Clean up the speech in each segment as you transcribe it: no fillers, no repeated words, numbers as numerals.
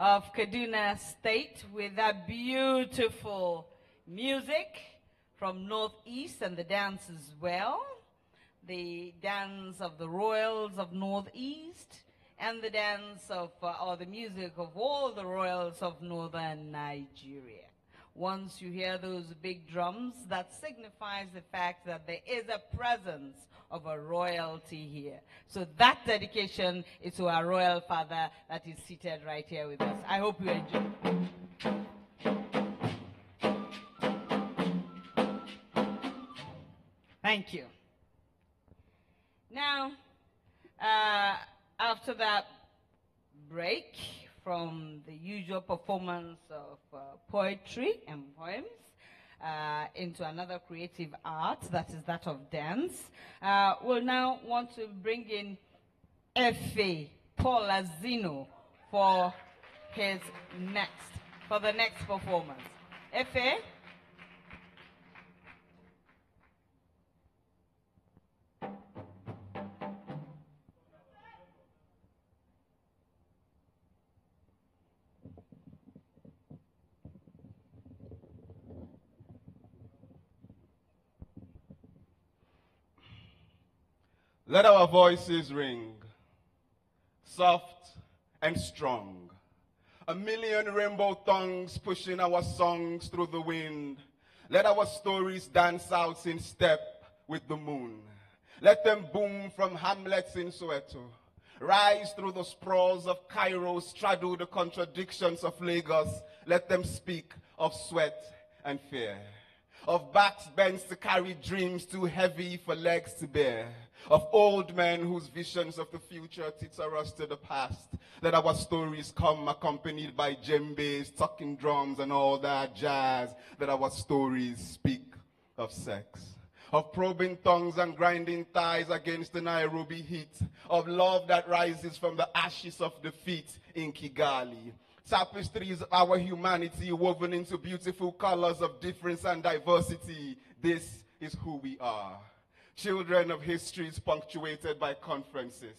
of Kaduna State with that beautiful music from Northeast and the dance as well. The dance of the royals of Northeast and the dance of, or the music of all the royals of Northern Nigeria. Once you hear those big drums, that signifies the fact that there is a presence of a royalty here. So that dedication is to our royal father that is seated right here with us. I hope you enjoy. Thank you. Now, after that break from the usual performance of poetry and poems into another creative art, that is that of dance, we'll now want to bring in Efe Paul Azino for the next performance. Efe? Let our voices ring, soft and strong. A million rainbow tongues pushing our songs through the wind. Let our stories dance out in step with the moon. Let them boom from hamlets in Soweto. Rise through the sprawls of Cairo, straddle the contradictions of Lagos. Let them speak of sweat and fear. Of backs bent to carry dreams too heavy for legs to bear. Of old men whose visions of the future teeter us to the past. Let our stories come accompanied by djembes, talking drums, and all that jazz. Let our stories speak of sex. Of probing tongues and grinding thighs against the Nairobi heat. Of love that rises from the ashes of defeat in Kigali. Tapestries of our humanity woven into beautiful colors of difference and diversity. This is who we are. Children of histories punctuated by conferences,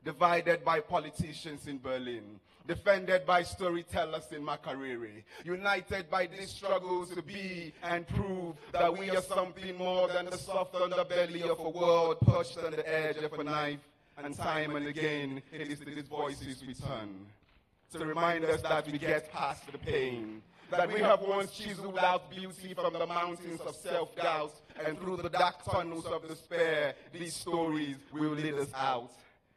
divided by politicians in Berlin, defended by storytellers in Makerere, united by these struggles to be and prove that we are something more than the soft underbelly of a world perched on the edge of a knife, and time and again it is to these voices we turn, to remind us that we get past the pain, that we have once chiseled out beauty from the mountains of self-doubt, and through the dark tunnels of despair, these stories will lead us out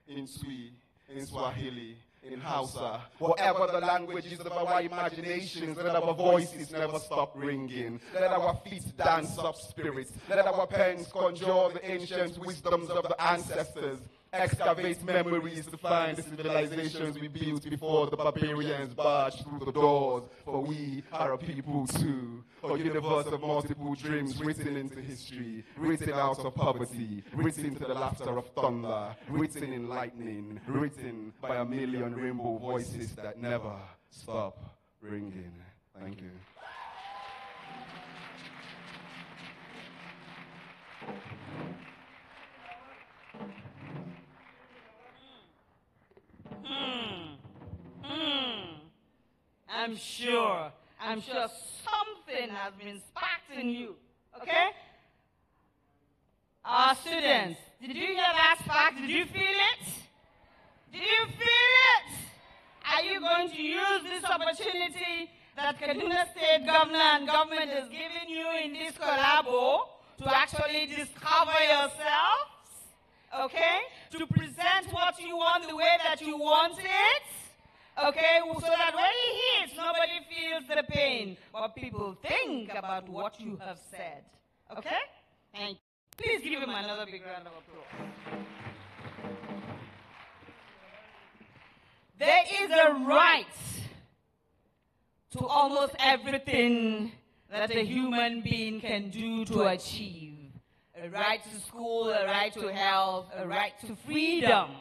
in Twi, in Swahili, in Hausa, whatever the languages of our imaginations. Let our voices never stop ringing. Let our feet dance up spirits. Let our pens conjure the ancient wisdoms of the ancestors. Excavate memories to find the civilizations we built before the barbarians barged through the doors. For we are a people too, a universe of multiple dreams written into history, written out of poverty, written to the laughter of thunder, written in lightning, written by a million rainbow voices that never stop ringing. Thank you. I'm sure something has been sparked in you, okay? Our students, did you hear that spark? Did you feel it? Did you feel it? Are you going to use this opportunity that Kaduna State Governor and government has given you in this collabo to actually discover yourselves, okay? To present what you want the way that you want it? Okay, so that when it hits, nobody feels the pain, but people think about what you have said. Okay? Thank you. Please give him another big round of applause. There is a right to almost everything that a human being can do to achieve. A right to school, a right to health, a right to freedom.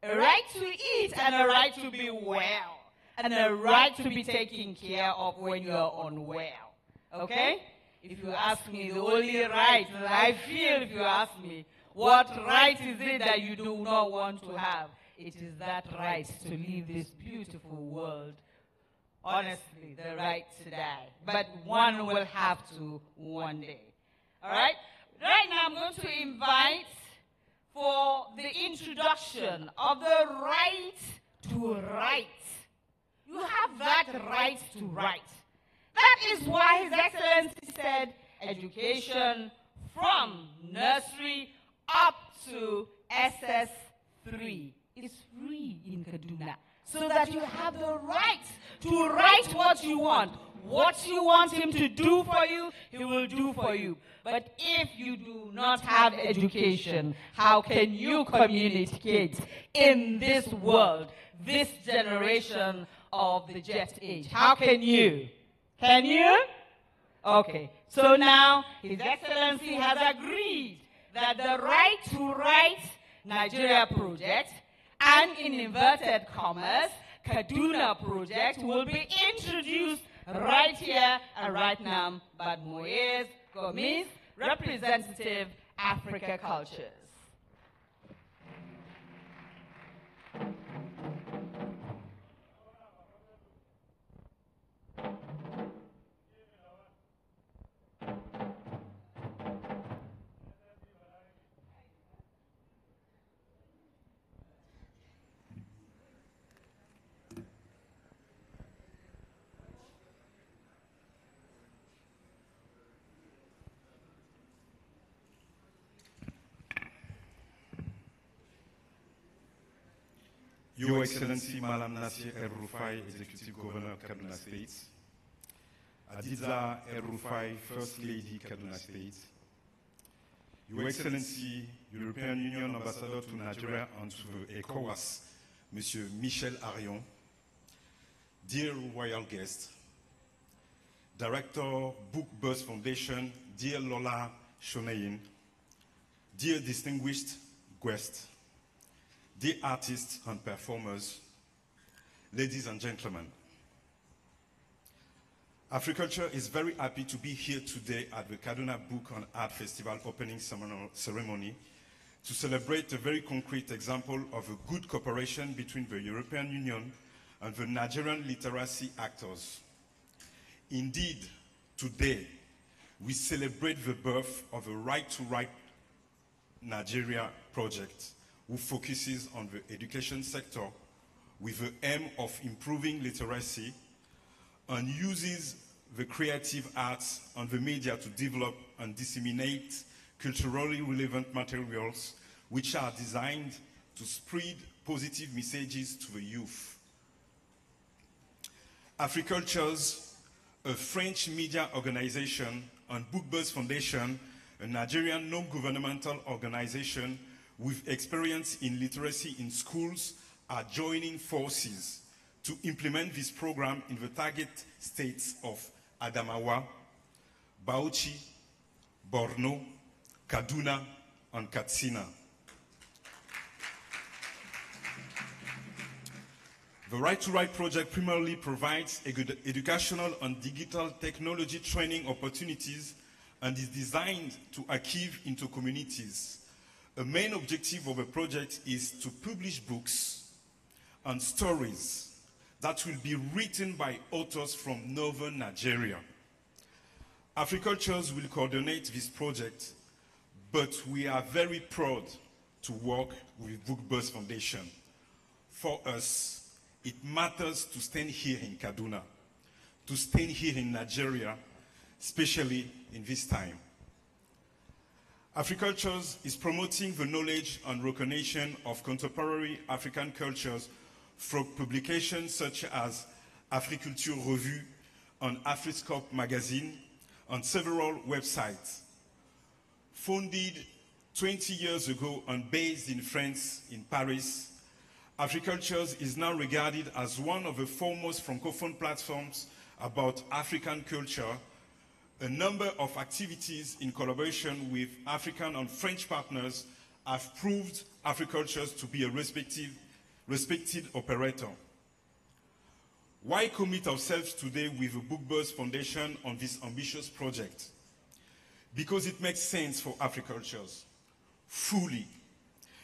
A right to eat and a right to be well, and a right to be taken care of when you are unwell. Okay? If you ask me, the only right that I feel, if you ask me, what right is it that you do not want to have? It is that right to leave this beautiful world honestly, the right to die. But one will have to one day. All right? Right now, I'm going to invite for the introduction of the right to write. You have that right to write. That is why His Excellency said education from nursery up to SS3 is free in Kaduna, so that you have the right to write what you want. What you want him to do for you, he will do for you. But if you do not have education, how can you communicate in this world, this generation of the jet age? How can you? Can you? Okay. So now, His Excellency has agreed that the Right to Write Nigeria project and, in inverted commas, Kaduna project will be introduced right here and right now by Moise Gomis, representative Africa Cultures. Your Excellency Madam Nasir El-Rufai, Executive Governor of Kaduna State, Adiza El-Rufai, First Lady, Kaduna State, Your Excellency, European Union Ambassador to Nigeria and to ECOWAS, Monsieur Michel Arion, dear royal guests, Director Book Buzz Foundation, dear Lola Shoneyin, dear distinguished guests, dear artists and performers, ladies and gentlemen, Africulture is very happy to be here today at the Kaduna Book and Art Festival opening ceremony to celebrate a very concrete example of a good cooperation between the European Union and the Nigerian literacy actors. Indeed, today, we celebrate the birth of a Right to Write Nigeria project, who focuses on the education sector with the aim of improving literacy and uses the creative arts and the media to develop and disseminate culturally relevant materials which are designed to spread positive messages to the youth. Africultures, a French media organization, and Book Buzz Foundation, a Nigerian non-governmental organization with experience in literacy in schools, are joining forces to implement this program in the target states of Adamawa, Bauchi, Borno, Kaduna, and Katsina. The Right to Write project primarily provides educational and digital technology training opportunities and is designed to achieve into communities. A main objective of the project is to publish books and stories that will be written by authors from northern Nigeria. Africultures will coordinate this project, but we are very proud to work with Book Buzz Foundation. For us, it matters to stand here in Kaduna, to stand here in Nigeria, especially in this time. Africultures is promoting the knowledge and recognition of contemporary African cultures through publications such as Africulture Revue and Afriscope magazine and several websites. Founded 20 years ago and based in France, in Paris, Africultures is now regarded as one of the foremost francophone platforms about African culture. A number of activities in collaboration with African and French partners have proved Africultures to be a respected operator. Why commit ourselves today with the Book Buzz Foundation on this ambitious project? Because it makes sense for Africultures, fully.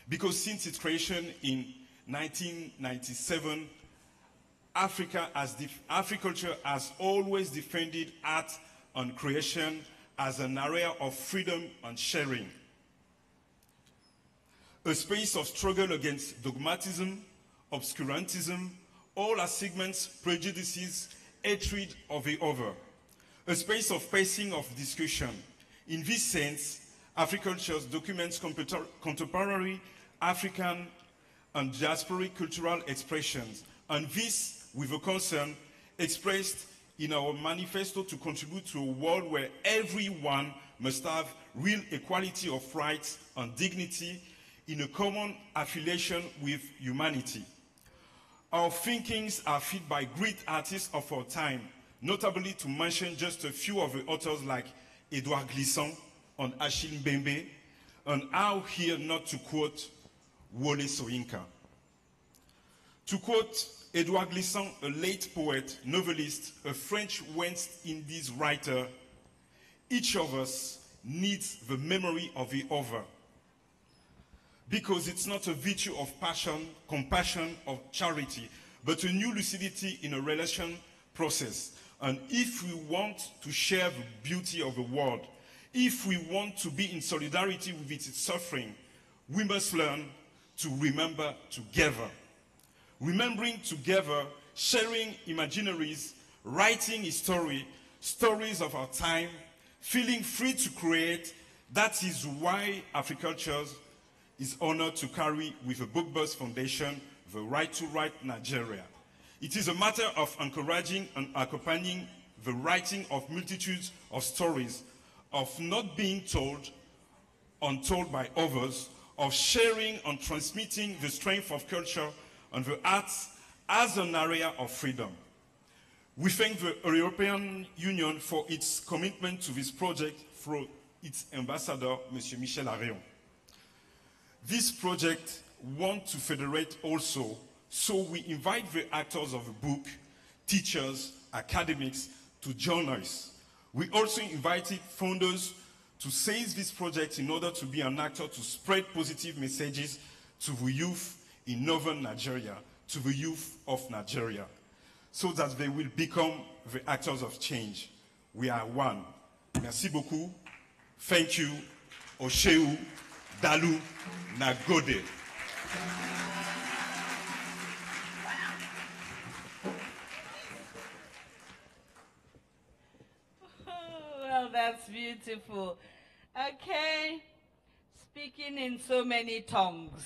Because since its creation in 1997, Africulture has always defended art and creation as an area of freedom and sharing. A space of struggle against dogmatism, obscurantism, all assignments, prejudices, hatred of the other. A space of pacing of discussion. In this sense, Africulture documents contemporary African and diasporic cultural expressions, and this with a concern expressed in our manifesto to contribute to a world where everyone must have real equality of rights and dignity in a common affiliation with humanity. Our thinkings are fed by great artists of our time, notably to mention just a few of the authors like Edouard Glissant and Achille Mbembe, and how here not to quote Wole Soyinka. To quote Edouard Glissant, a late poet, novelist, a French West Indies writer, each of us needs the memory of the other, because it's not a virtue of passion, compassion, or charity, but a new lucidity in a relation process. And if we want to share the beauty of the world, if we want to be in solidarity with its suffering, we must learn to remember together. Remembering together, sharing imaginaries, writing history, stories of our time, feeling free to create. That is why Africulture is honored to carry with the Book Bus Foundation the Right to Write Nigeria. It is a matter of encouraging and accompanying the writing of multitudes of stories, of not being told, untold by others, of sharing and transmitting the strength of culture and the arts as an area of freedom. We thank the European Union for its commitment to this project through its ambassador, Monsieur Michel Aréon. This project wants to federate also, so we invite the actors of the book, teachers, academics to join us. We also invited founders to seize this project in order to be an actor to spread positive messages to the youth in northern Nigeria, to the youth of Nigeria, so that they will become the actors of change. We are one. Merci beaucoup. Thank you. Osheu, Dalu, Nagode. Well, that's beautiful. Okay, speaking in so many tongues.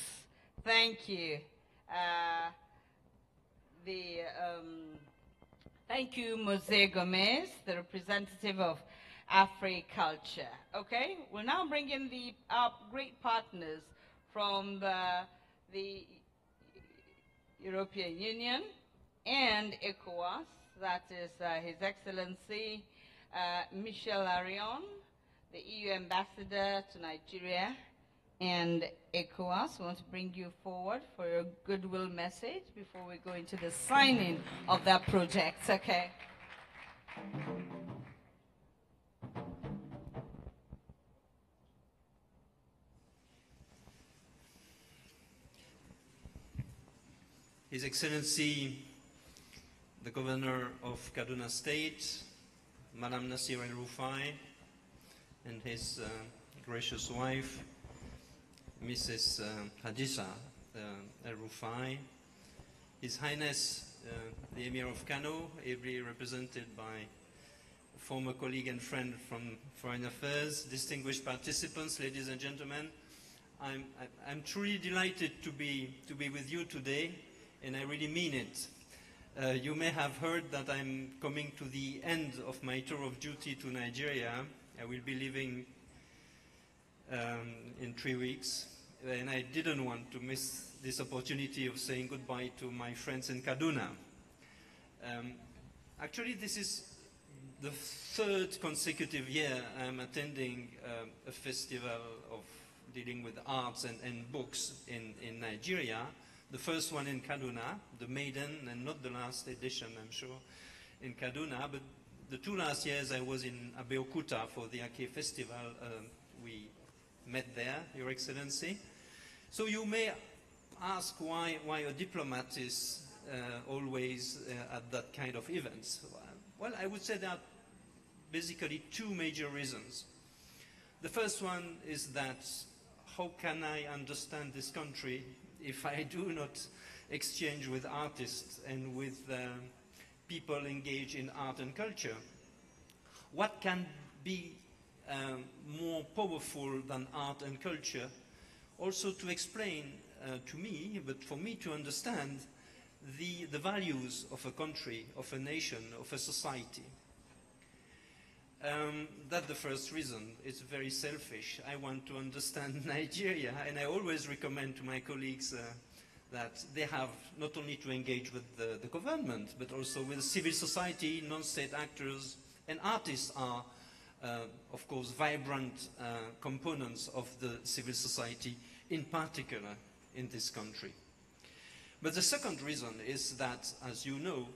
Thank you. Thank you, Mose Gomez, the representative of Africulture. Okay, we'll now bring in our great partners from the European Union and ECOWAS. That is His Excellency Michel Aréon, the EU Ambassador to Nigeria, and ECOWAS. We want to bring you forward for your goodwill message before we go into the signing of that project. Okay. His Excellency, the Governor of Kaduna State, Madame Nasir El-Rufai, and his gracious wife, Mrs. Hadissa El-Rufai, His Highness, the Emir of Kano, ably represented by a former colleague and friend from Foreign Affairs, distinguished participants, ladies and gentlemen, I'm truly delighted to be with you today, and I really mean it. You may have heard that I'm coming to the end of my tour of duty to Nigeria. I will be leaving in 3 weeks, and I didn't want to miss this opportunity of saying goodbye to my friends in Kaduna. Actually, this is the third consecutive year I'm attending a festival of dealing with arts and books in Nigeria. The first one in Kaduna, the maiden, and not the last edition, I'm sure, in Kaduna. But the 2 last years I was in Abeokuta for the Ake Festival. We met there, Your Excellency. So you may ask why a diplomat is always at that kind of events? Well, I would say there are basically two major reasons. The first one is that how can I understand this country if I do not exchange with artists and with people engaged in art and culture? What can be more powerful than art and culture? Also to explain to me, but for me to understand the values of a country, of a nation, of a society. That's the first reason. It's very selfish. I want to understand Nigeria, and I always recommend to my colleagues that they have not only to engage with the government, but also with civil society, non-state actors, and artists are, of course, vibrant components of the civil society, in particular in this country. But the second reason is that, as you know,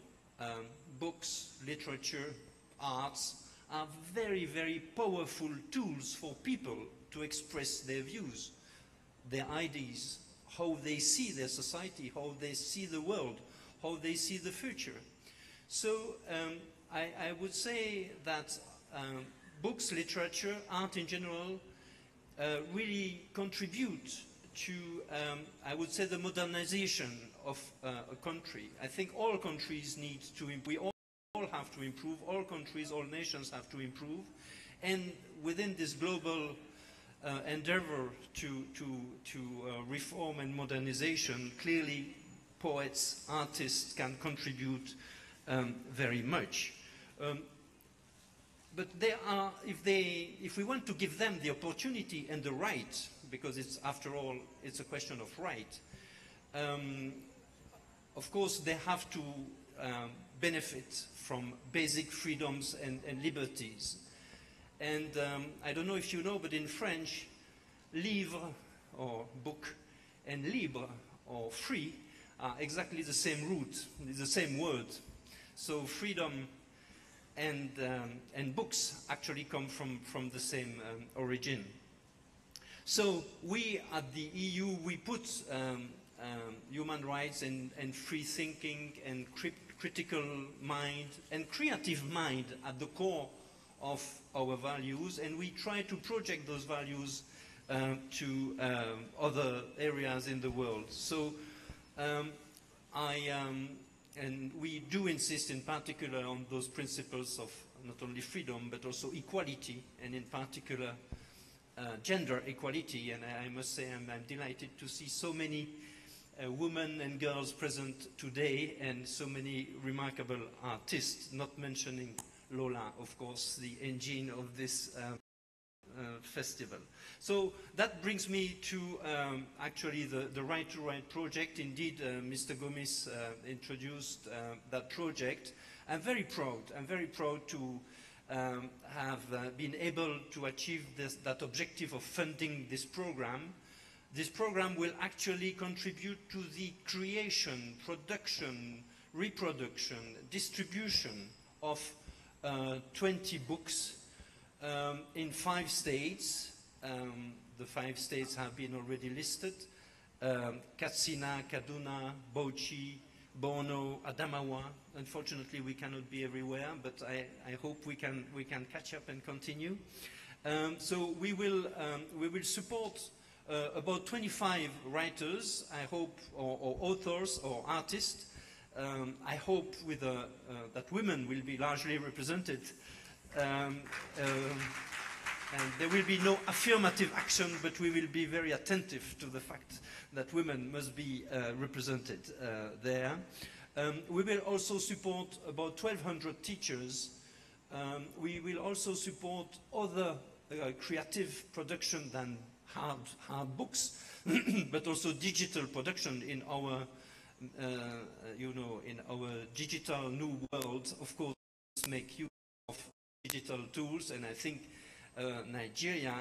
books, literature, arts are very, very powerful tools for people to express their views, their ideas, how they see their society, how they see the world, how they see the future. So I would say that books, literature, art in general really contribute to, I would say, the modernization of a country. I think all countries need to improve. We all have to improve. All countries, all nations have to improve. And within this global endeavor to reform and modernization, clearly poets, artists can contribute very much. But there are, if we want to give them the opportunity and the right, because it's, after all, it's a question of right, of course they have to benefit from basic freedoms and liberties. And I don't know if you know, but in French, livre, or book, and libre, or free, are exactly the same root, the same word. So freedom and books actually come from the same origin. So we at the EU, we put human rights and free thinking and critical mind and creative mind at the core of our values, and we try to project those values to other areas in the world. So and we do insist in particular on those principles of not only freedom but also equality, and in particular gender equality. And I must say I'm delighted to see so many women and girls present today, and so many remarkable artists, not mentioning Lola, of course, the engine of this festival. So that brings me to actually the Right to Write project. Indeed, Mr. Gomis introduced that project. I'm very proud to have been able to achieve that objective of funding this program. This program will actually contribute to the creation, production, reproduction, distribution of 20 books in 5 states. The 5 states have been already listed: Katsina, Kaduna, Bauchi, Borno, Adamawa. Unfortunately, we cannot be everywhere, but I hope we can catch up and continue. So we will support about 25 writers, I hope, or authors or artists. I hope with that women will be largely represented. And there will be no affirmative action, but we will be very attentive to the fact that women must be represented there. We will also support about 1,200 teachers. We will also support other creative production than hard books, but also digital production in our, in our digital new world. Of course, make use of digital tools, and I think Nigeria,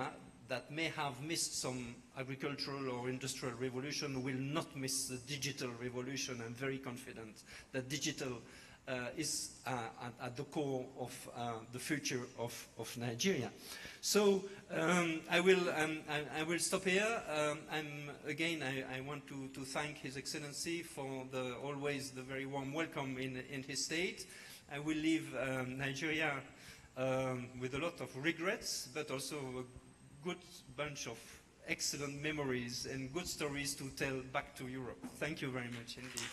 that may have missed some agricultural or industrial revolution, will not miss the digital revolution. I'm very confident that digital is at the core of the future of Nigeria. So I will stop here. I want to thank His Excellency for always the very warm welcome in his state. I will leave Nigeria with a lot of regrets, but also a good bunch of excellent memories and good stories to tell back to Europe. Thank you very much indeed.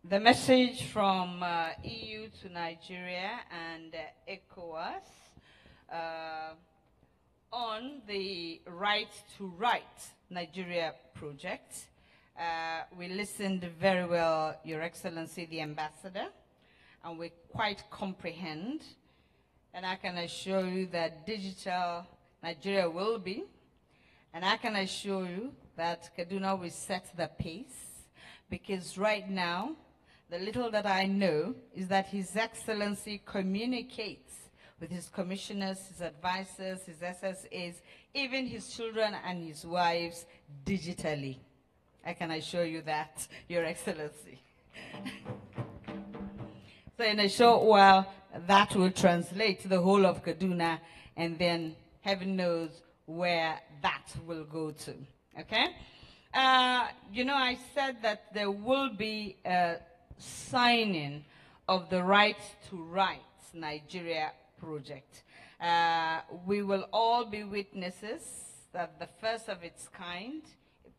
The message from EU to Nigeria and ECOWAS on the Right to Right Nigeria project. We listened very well, Your Excellency, the Ambassador, and we quite comprehend. And I can assure you that digital Nigeria will be. And I can assure you that Kaduna will set the pace, because right now, the little that I know is that His Excellency communicates with his commissioners, his advisors, his SSAs, even his children and his wives digitally. I can assure you that, Your Excellency. So in a short while, that will translate to the whole of Kaduna, and then heaven knows where that will go to, okay? You know, I said that there will be a signing of the Right to Rights Nigeria project. We will all be witnesses that the first of its kind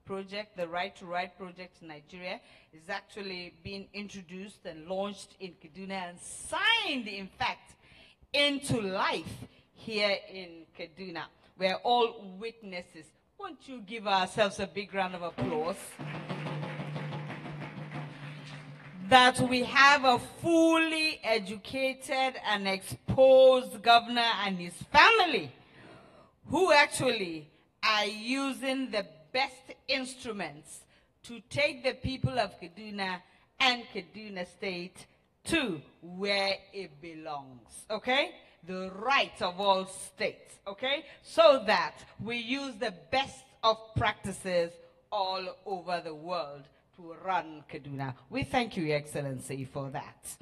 project, the Right to Right project in Nigeria, is actually being introduced and launched in Kaduna and signed, in fact, into life here in Kaduna. We're all witnesses. Won't you give ourselves a big round of applause? That we have a fully educated and exposed governor and his family who actually are using the best instruments to take the people of Kaduna and Kaduna State to where it belongs, okay? The right of all states, okay? So that we use the best of practices all over the world to run Kaduna. We thank you, Your Excellency, for that.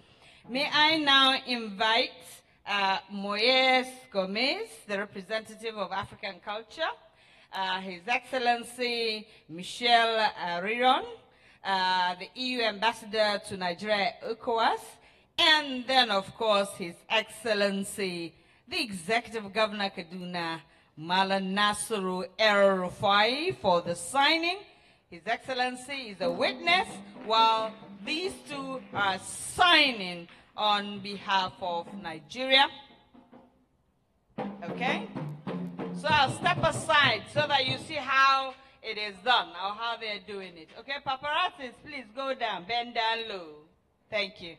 May I now invite Moyes Gomez, the representative of African culture, His Excellency Michel Riron, the EU ambassador to Nigeria, ECOWAS, and then, of course, His Excellency, the Executive Governor Kaduna, Malam Nasiru El-Rufai, for the signing. His Excellency is a witness while these two are signing on behalf of Nigeria. Okay? So I'll step aside so that you see how it is done or how they're doing it. Okay, paparazzis, please go down, bend down low. Thank you.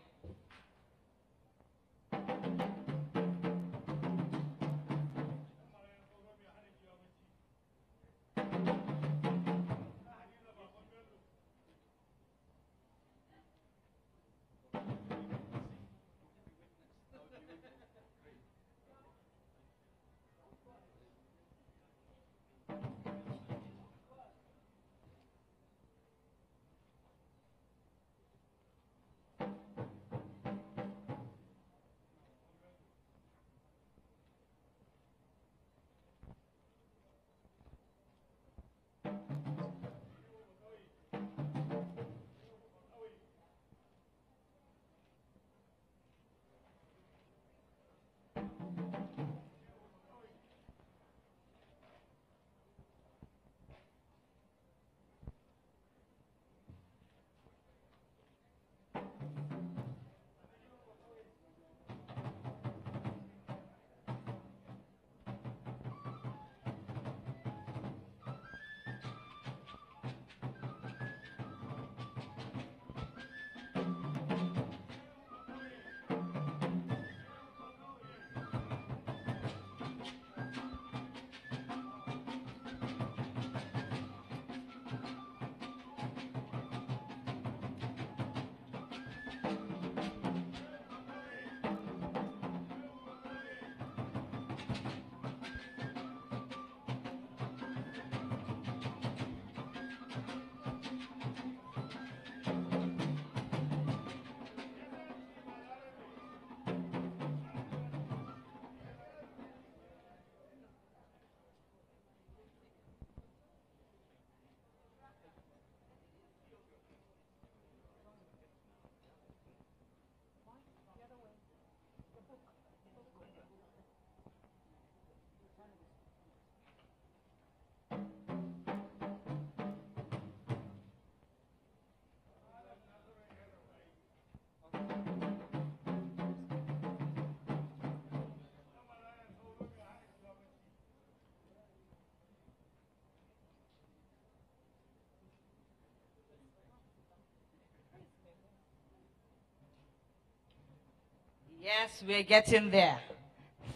Yes, we're getting there.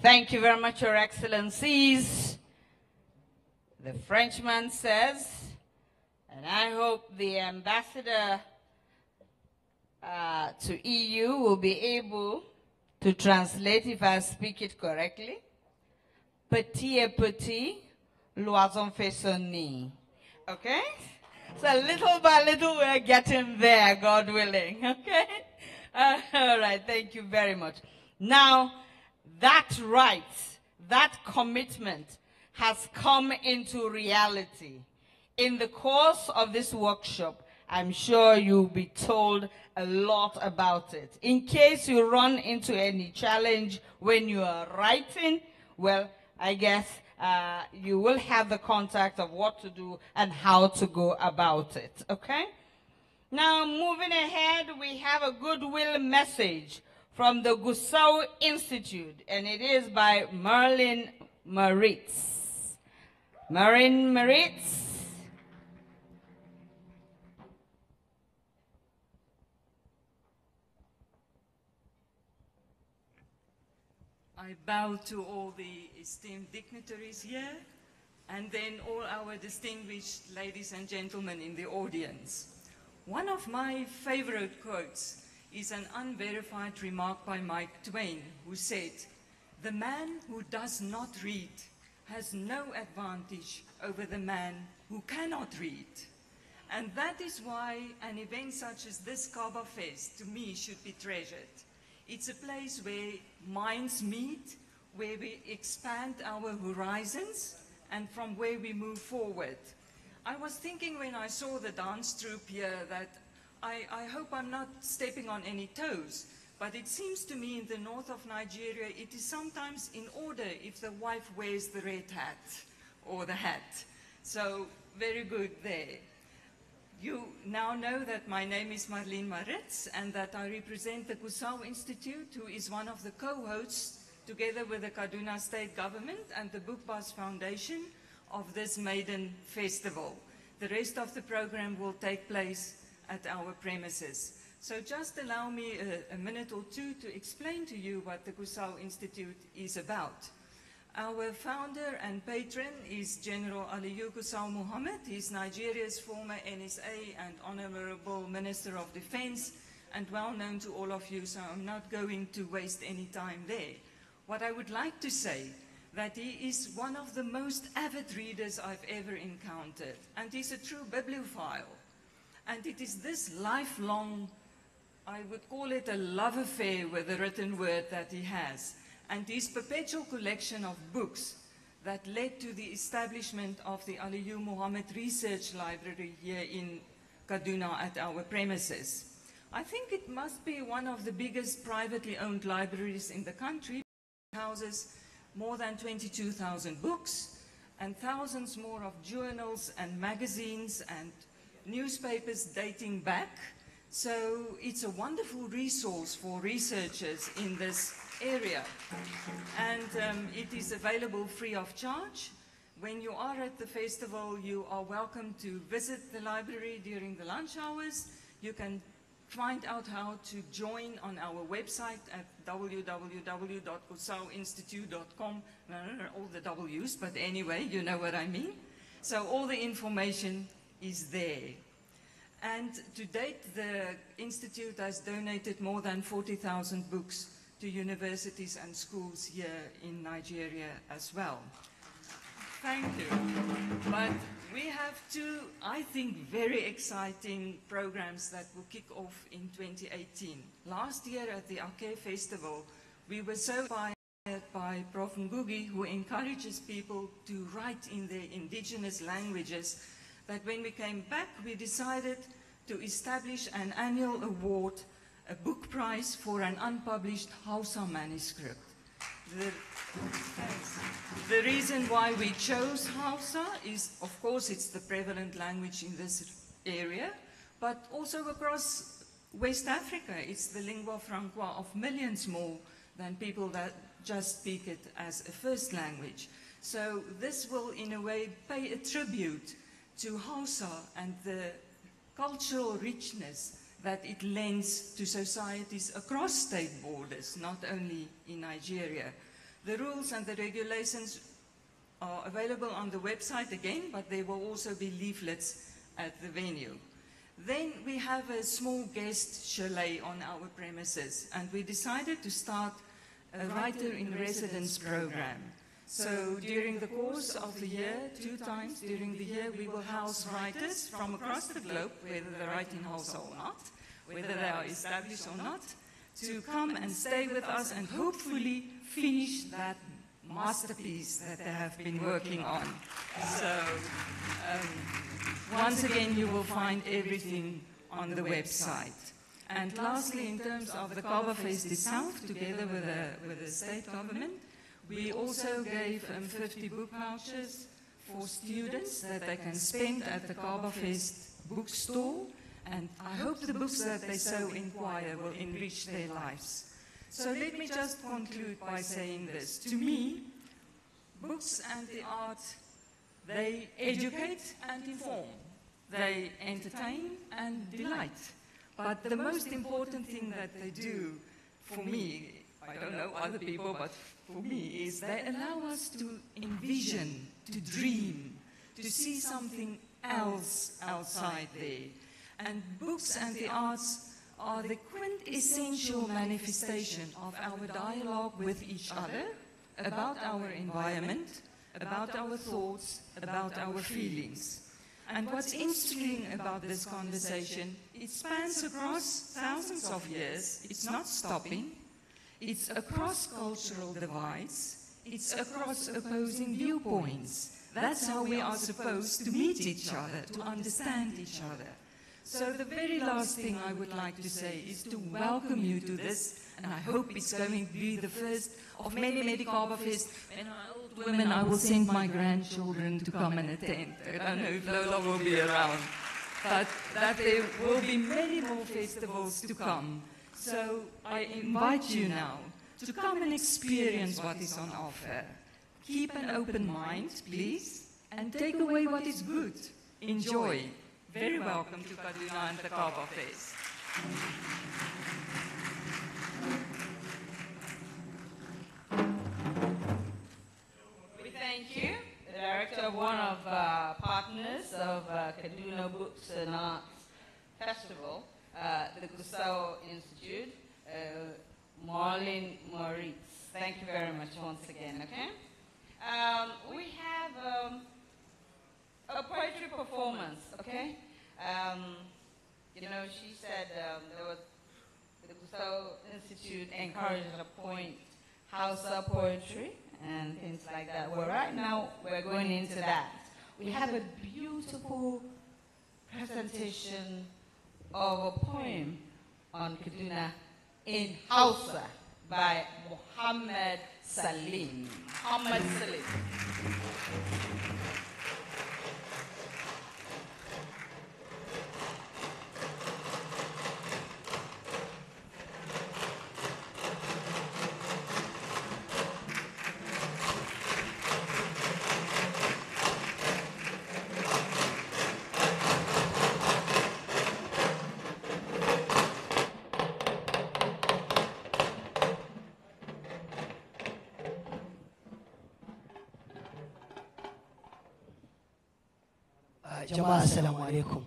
Thank you very much, Your Excellencies. The Frenchman says, and I hope the ambassador to EU will be able to translate if I speak it correctly. Petit et petit, l'oison fait son nid. Okay? So little by little we're getting there, God willing. Okay? All right, thank you very much. Now, that right, that commitment has come into reality. In the course of this workshop, I'm sure you'll be told a lot about it. In case you run into any challenge when you are writing, well, I guess you will have the contact of what to do and how to go about it, okay? Now, moving ahead, we have a goodwill message from the Gusau Institute, and it is by Merlin Maritz. Merlin Maritz. I bow to all the esteemed dignitaries here, and then all our distinguished ladies and gentlemen in the audience. One of my favorite quotes is an unverified remark by Mark Twain, who said, "The man who does not read has no advantage over the man who cannot read." And that is why an event such as this Kabafest, to me, should be treasured. It's a place where minds meet, where we expand our horizons, and from where we move forward. I was thinking when I saw the dance troupe here that I hope I'm not stepping on any toes, but it seems to me in the north of Nigeria, it is sometimes in order if the wife wears the red hat or the hat. So very good there. You now know that my name is Marlene Maritz and that I represent the Gusau Institute, who is one of the co-hosts, together with the Kaduna State Government and the Bookbus Foundation, of this maiden festival. The rest of the program will take place at our premises. So just allow me a minute or two to explain to you what the Gusau Institute is about. Our founder and patron is General Aliyu Gusau Muhammad. He's Nigeria's former NSA and Honorable Minister of Defense, and well known to all of you, so I'm not going to waste any time there. What I would like to say, that he is one of the most avid readers I've ever encountered, and he's a true bibliophile. And it is this lifelong, I would call it a love affair with the written word that he has, and his perpetual collection of books that led to the establishment of the Aliyu Muhammad Research Library here in Kaduna at our premises. I think it must be one of the biggest privately owned libraries in the country. It houses more than 22,000 books and thousands more of journals and magazines and newspapers dating back. So it's a wonderful resource for researchers in this area. And it is available free of charge. When you are at the festival, you are welcome to visit the library during the lunch hours. You can find out how to join on our website at www.gusauinstitute.com. All the W's, but anyway, you know what I mean. So all the information is there. And to date, the Institute has donated more than 40,000 books to universities and schools here in Nigeria as well. Thank you. But we have two, I think, very exciting programs that will kick off in 2018. Last year at the Ake Festival, we were so inspired by Prof. Ngugi, who encourages people to write in their indigenous languages, that when we came back, we decided to establish an annual award, a book prize for an unpublished Hausa manuscript. The reason why we chose Hausa is, of course, it's the prevalent language in this area, but also across West Africa. It's the lingua franca of millions more than people that just speak it as a first language. So this will, in a way, pay a tribute to Hausa and the cultural richness that it lends to societies across state borders, not only in Nigeria. The rules and the regulations are available on the website again, but there will also be leaflets at the venue. Then we have a small guest chalet on our premises, and we decided to start a writer-in-residence program. So during the course of the year, 2 times during the year, we will house writers from across the globe, whether they're writing halls or not, whether they are established or not, to come and stay with us and hopefully finish that masterpiece that they have been working on. So once again, you will find everything on the website. And lastly, in terms of the Kabafest itself, together with the state government, we also gave 50 book vouchers for students that they can spend at the Kabafest bookstore. And I hope the books that they so inquire will enrich their lives. So let me just conclude by saying this. To me, books and the art, they educate and inform. They entertain and delight. But the most important thing that they do, for me, I don't know other people, but for me, is they allow us to envision, to dream, to see something else outside there. And books and the arts are the quintessential manifestation of our dialogue with each other about our environment, about our thoughts, about our feelings. And what's interesting about this conversation, it spans across thousands of years. It's not stopping. It's across cultural divides. It's across opposing viewpoints. That's how we are supposed to meet each other, to understand each other. So the very last thing I would like to say is to welcome you to this, and I hope it's going to be the first of many, many Kabafest. When I'm old women, I will send my grandchildren to come and attend. I don't know if Lola will be around, but that there will be many more festivals to come. So I invite you now to come and experience what is on offer. Keep an open mind, please, and take away what is good. Enjoy. Very welcome to Kaduna and the Kabafest. We thank you, the director of one of partners of Kaduna Books and Arts Festival, the Gusau Institute, Marlene Moritz. Thank you very much once again, okay? We have a poetry performance, okay? You know, she said there was the Gusau Institute encouraged a point Hausa poetry and things like that. Well, right now we're going into that. We have a beautiful presentation of a poem on Kaduna in Hausa by Muhammad Salim. Muhammad Salim. Jama'a assalamu alaikum.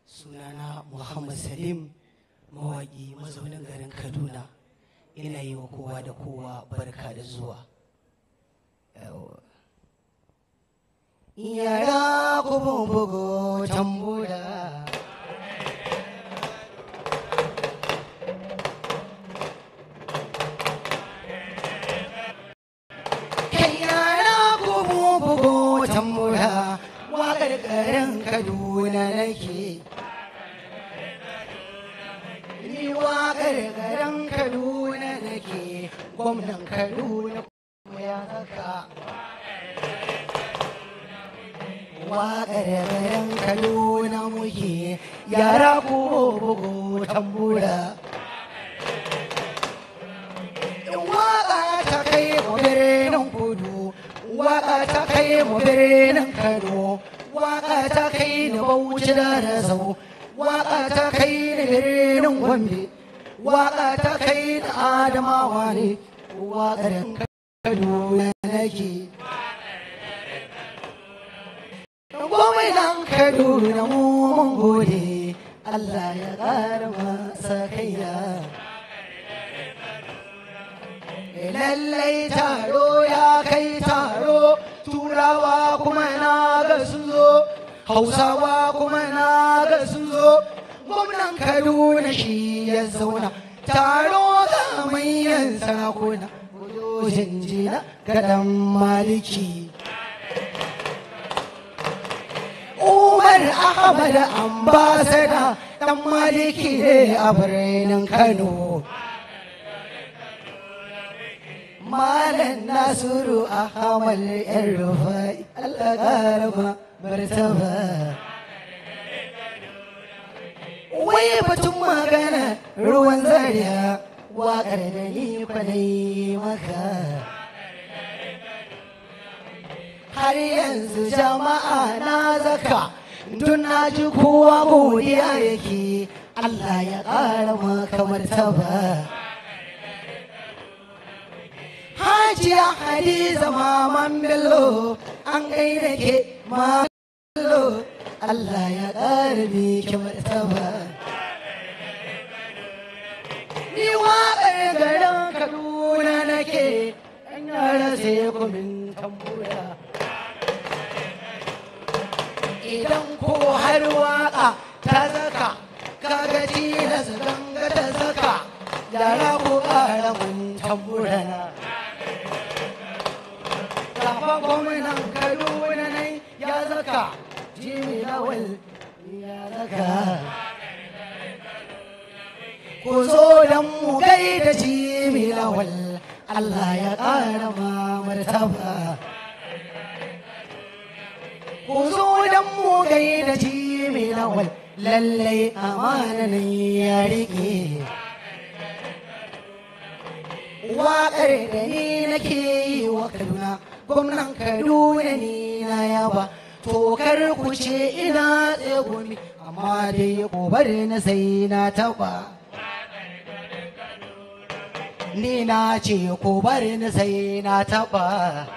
Sunana Muhammad Salim, mawaƙi mazaunin garin Kaduna. Ina yi wa kowa da kowa barka da zuwa. Yara ku bugo tambura. Yara ku bugo tambura. Waƙar garin Kaduna nake. Ni waƙar garin Kaduna nake. Gwamnan Kaduna kuma ya saka. Waƙar garin Kaduna muke. Yara ku bugu tambura. Waƙa ta kai mu birnin Kudu. Waƙa ta kai mu birnin Kano, waƙa ta kai ni Bauchi da Razau, waka ta kai ni birnin Gombe, waka ta kai ni Adamawa ne, wakar Kaduna nake. Gwamnan Kaduna mun gode, Allah ya ƙara masa kaiya. Lallai taro ya kai taro, turawa kuma na ga sun zo, hausawa kuma na ga sun zo. Gwamnan Kaduna shi ya zauna, taro ga manyan sarakuna, jinjina ga ɗan maliki. Umar Ahmad ambasada ɗan maliki ne a birnin Kano. Malam Nasiru Ahmad ‘yan Rufai, Allah ƙara martaba. Wai batun magana ruwan zariya, waƙar da ni kwanai maka. Har yanzu jama'a na zaka, tun na ji kowa godiya yake, Allah ya ƙara maka martaba. Hajiya Hadiza Maman Bello, an gaida ke Maman Bello, Allah ya ƙara miki martaba. Ni waƙar garin Kaduna nake, an yara sai kumin tambura. Idan ko har waƙa ta zaka, kaga tilas ganga ta zaka, yara ko ƙara mun tamburana. Kafa gwamnan Kaduna ne ya zaka, Jimi Lawal ya zaka. Ku zo don mu gaida Jimi Lawal, Allah ya ƙara ma martaba. Ku zo don mu gaida Jimi Lawal, lallai amana ne ya riƙe. Waƙar da ni nake yi wa Kaduna, gwamnan Kaduna ni na yaba, to kar ku ce ina tsegumi, amma dai ku bari na sai na taɓa. Ni na ce ku bari na sai na taɓa.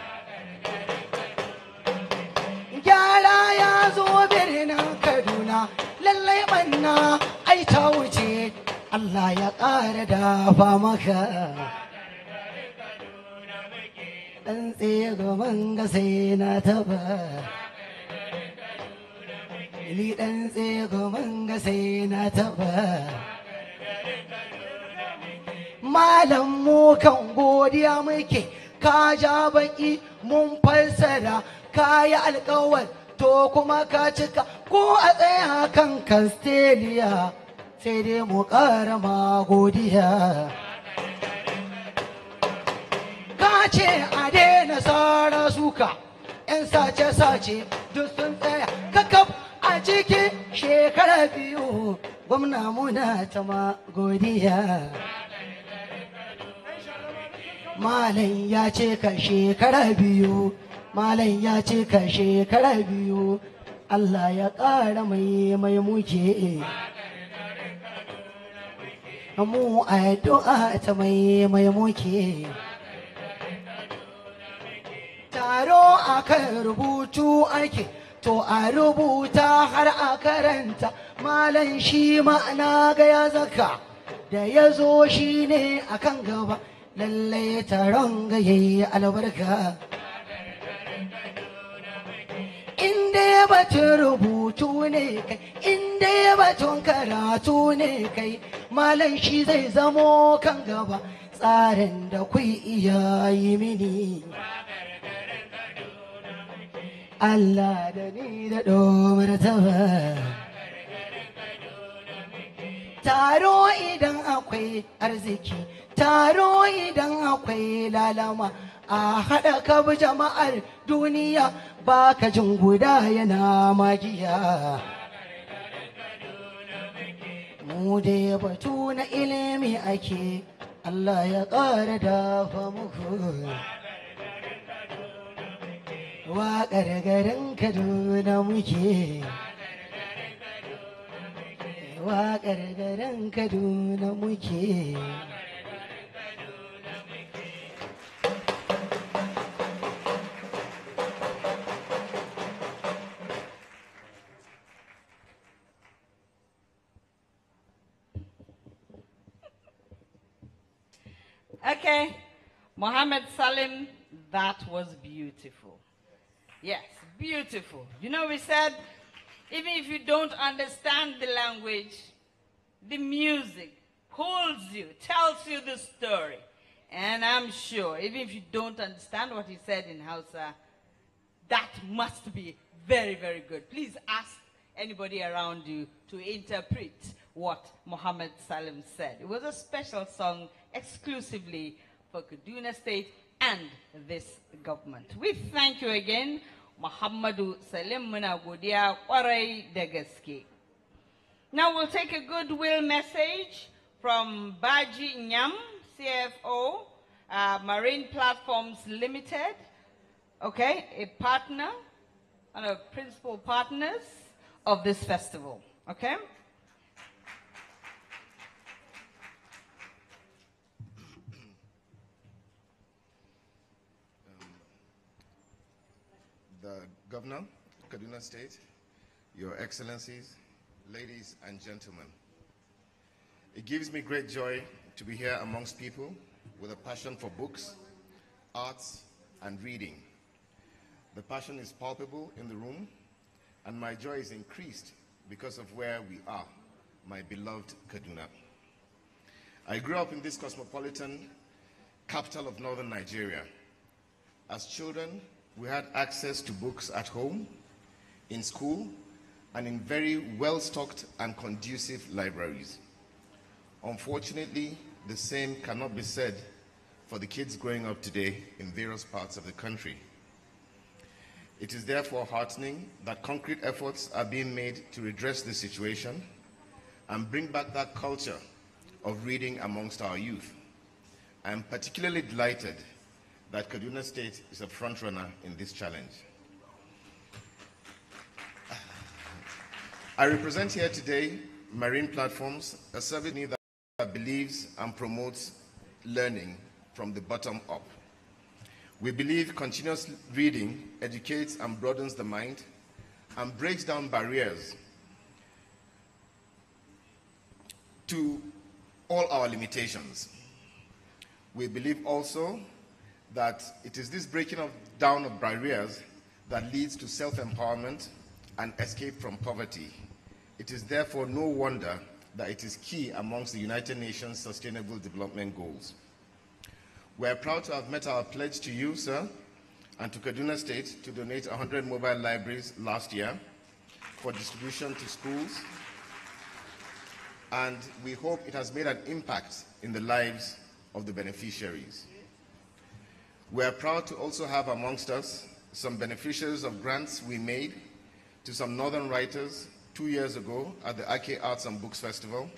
Gyara ya zo birnin Kaduna, lallai ɓanna ai ta wuce, Allah ya ƙara dafa maka. Ɗan tsaye gaban ga sai na taɓa. Ni ɗan tsaye gaban ga sai na taɓa. Malam mu kan godiya muke, ka ja baki mun fassara, ka yi alkawar to kuma ka cika, ko a tsaya kan Kastiliya sai dai mu ƙara ma godiya. Ka ce a daina sara suka, 'yan sace-sace duk sun tsaya kakaf a cikin shekara biyu, gwamna muna ta ma godiya. Malam ya ce ka shekara biyu, Malam ya ce ka shekara biyu, Allah ya ƙara mai muke. Mu addu'a ta mai muke. Taro a kan rubutu ake, to a rubuta har a karanta, Malam shi ma'ana ga ya zaka, da ya zo shi ne a kan gaba, lallai taron ga yayi albarka. Inda ya batun rubutu ne kai, inda ya batun karatu ne kai, Malam shi zai zamo kan gaba, tsarin da ku iya yi mini. Allah da ni da domar taba. Taro idan akwai arziki, taro idan akwai lalama, a haɗa kabu jama'ar duniya, ba ka jin guda yana magiya. Mu dai batu na ilimi ake, Allah ya ƙara dafa muku. Waƙar garin Kaduna muke. waƙar garin Kaduna muke. Okay, Mohammed Salim, that was beautiful. Yes, beautiful. You know, we said, even if you don't understand the language, the music holds you, tells you the story. And I'm sure, even if you don't understand what he said in Hausa, that must be very, very good. Please ask anybody around you to interpret what Mohammed Salim said. It was a special song exclusively for Kaduna State and this government. We thank you again, Muhammadu Salim Muna Godiya Kwarai da Gaske. Now we'll take a goodwill message from Baji Nyam, CFO, Marine Platforms Limited, okay, a partner, one of the principal partners of this festival, okay? The Governor of Kaduna State, Your Excellencies, ladies and gentlemen. It gives me great joy to be here amongst people with a passion for books, arts, and reading. The passion is palpable in the room, and my joy is increased because of where we are, my beloved Kaduna. I grew up in this cosmopolitan capital of northern Nigeria. As children, we had access to books at home, in school, and in very well-stocked and conducive libraries. Unfortunately, the same cannot be said for the kids growing up today in various parts of the country. It is therefore heartening that concrete efforts are being made to redress the situation and bring back that culture of reading amongst our youth. I am particularly delighted that Kaduna State is a frontrunner in this challenge. I represent here today Marine Platforms, a service that believes and promotes learning from the bottom up. We believe continuous reading educates and broadens the mind and breaks down barriers to all our limitations. We believe also that it is this breaking down of barriers that leads to self-empowerment and escape from poverty. It is therefore no wonder that it is key amongst the United Nations Sustainable Development Goals. We are proud to have met our pledge to you, sir, and to Kaduna State to donate 100 mobile libraries last year for distribution to schools, and we hope it has made an impact in the lives of the beneficiaries. We are proud to also have amongst us some beneficiaries of grants we made to some northern writers 2 years ago at the Ake Arts and Books Festival,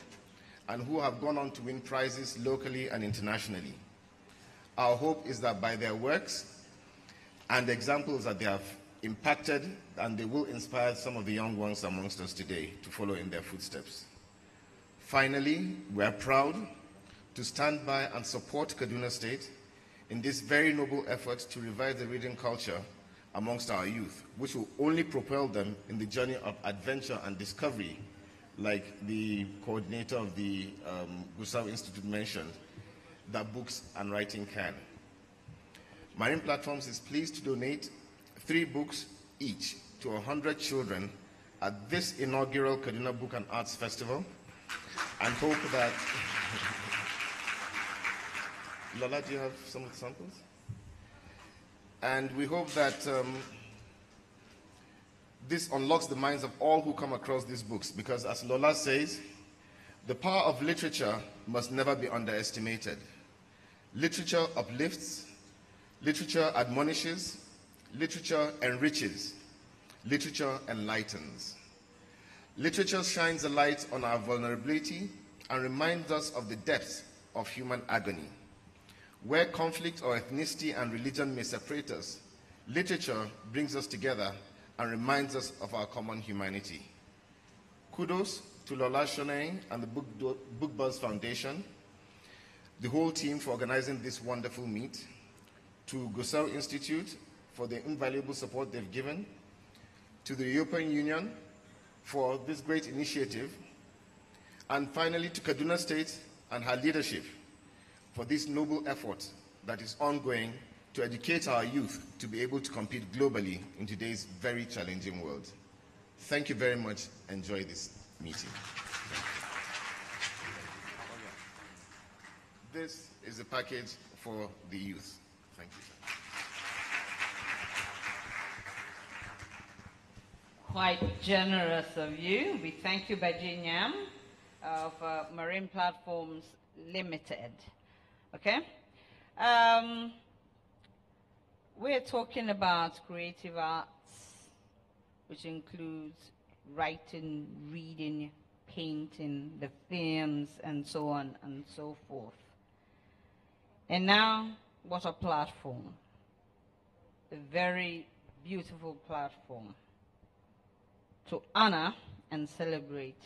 and who have gone on to win prizes locally and internationally. Our hope is that by their works and the examples that they have impacted, and they will inspire some of the young ones amongst us today to follow in their footsteps. Finally, we are proud to stand by and support Kaduna State in this very noble effort to revive the reading culture amongst our youth, which will only propel them in the journey of adventure and discovery, like the coordinator of the Gusau Institute mentioned, that books and writing can. Marine Platforms is pleased to donate 3 books each to 100 children at this inaugural Kaduna Book and Arts Festival, and hope that... Lola, do you have some of the samples? And we hope that this unlocks the minds of all who come across these books, because as Lola says, the power of literature must never be underestimated. Literature uplifts, literature admonishes, literature enriches, literature enlightens. Literature shines a light on our vulnerability and reminds us of the depths of human agony. Where conflict or ethnicity and religion may separate us, literature brings us together and reminds us of our common humanity. Kudos to Lola Shone and the Book Buzz Foundation, the whole team for organizing this wonderful meet, to Gusau Institute for the invaluable support they've given, to the European Union for this great initiative, and finally to Kaduna State and her leadership for this noble effort that is ongoing to educate our youth to be able to compete globally in today's very challenging world. Thank you very much. Enjoy this meeting. This is the package for the youth. Thank you. Quite generous of you. We thank you, Bajinyam of Marine Platforms Limited. Okay? We're talking about creative arts, which includes writing, reading, painting, the films, and so on and so forth. And now, what a platform. A very beautiful platform to honor and celebrate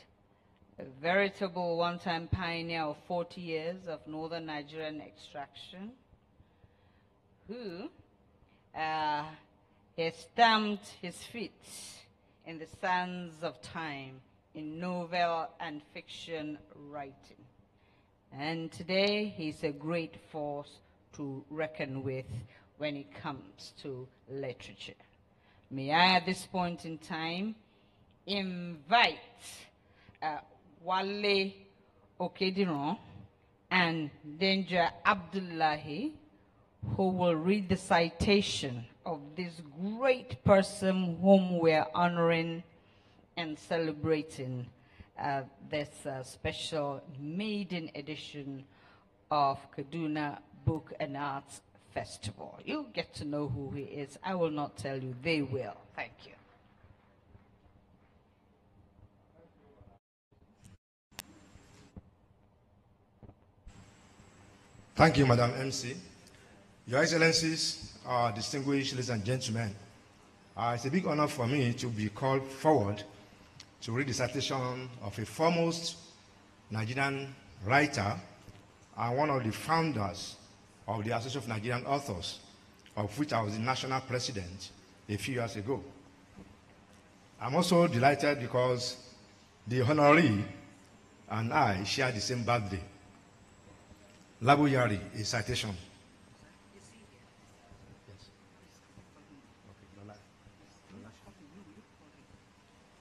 a veritable one-time pioneer of 40 years of northern Nigerian extraction, who has stamped his feet in the sands of time in novel and fiction writing. And today, he's a great force to reckon with when it comes to literature. May I, at this point in time, invite Wale Okediron and Danger Abdullahi, who will read the citation of this great person whom we're honoring and celebrating this special maiden edition of Kaduna Book and Arts Festival. You'll get to know who he is. I will not tell you, they will. Thank you. Thank you, Madam MC. Your Excellencies, distinguished ladies and gentlemen, it's a big honor for me to be called forward to read the citation of a foremost Nigerian writer and one of the founders of the Association of Nigerian Authors, of which I was the national president a few years ago. I'm also delighted because the honoree and I share the same birthday. Labo Yari, a citation.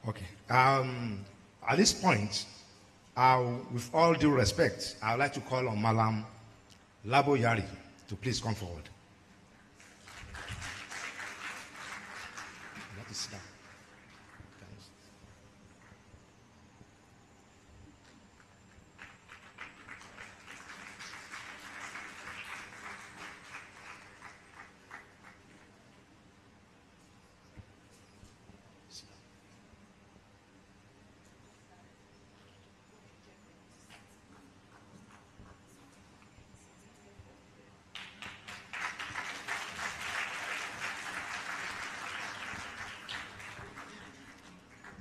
Okay. At this point, with all due respect, I would like to call on Malam Labo Yari to please come forward. That is that.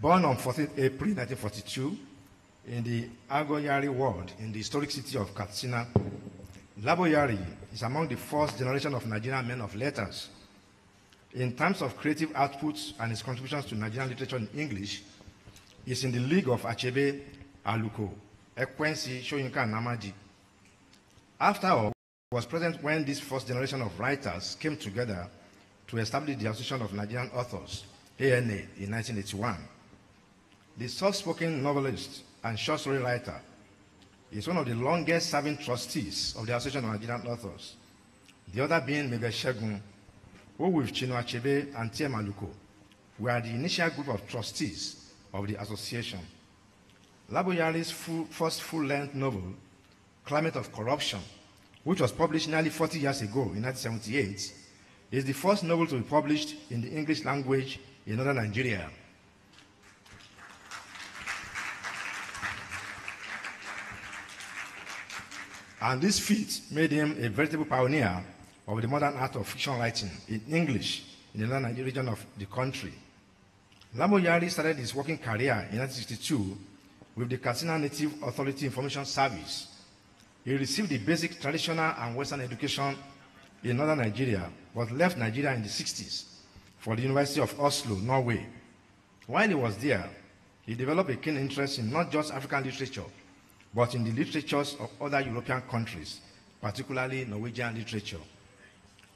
Born on 14th April 1942 in the Agoyari ward in the historic city of Katsina, Labo Yari is among the first generation of Nigerian men of letters. In terms of creative outputs and his contributions to Nigerian literature in English, he is in the league of Achebe, Aluko, Ekwensi, Shoyinka, and Namaji. After all, he was present when this first generation of writers came together to establish the Association of Nigerian Authors, ANA, in 1981. The soft-spoken novelist and short story writer is one of the longest-serving trustees of the Association of Nigerian Authors, the other being Mebe Shegun, who with Chino Achebe and Tiem Aluko were the initial group of trustees of the association. Labo Yari's first full-length novel, Climate of Corruption, which was published nearly 40 years ago in 1978, is the first novel to be published in the English language in northern Nigeria. And this feat made him a veritable pioneer of the modern art of fiction writing in English in the northern region of the country. Labo Yari started his working career in 1962 with the Katsina Native Authority Information Service. He received the basic traditional and Western education in northern Nigeria, but left Nigeria in the 60s for the University of Oslo, Norway. While he was there, he developed a keen interest in not just African literature, but in the literatures of other European countries, particularly Norwegian literature.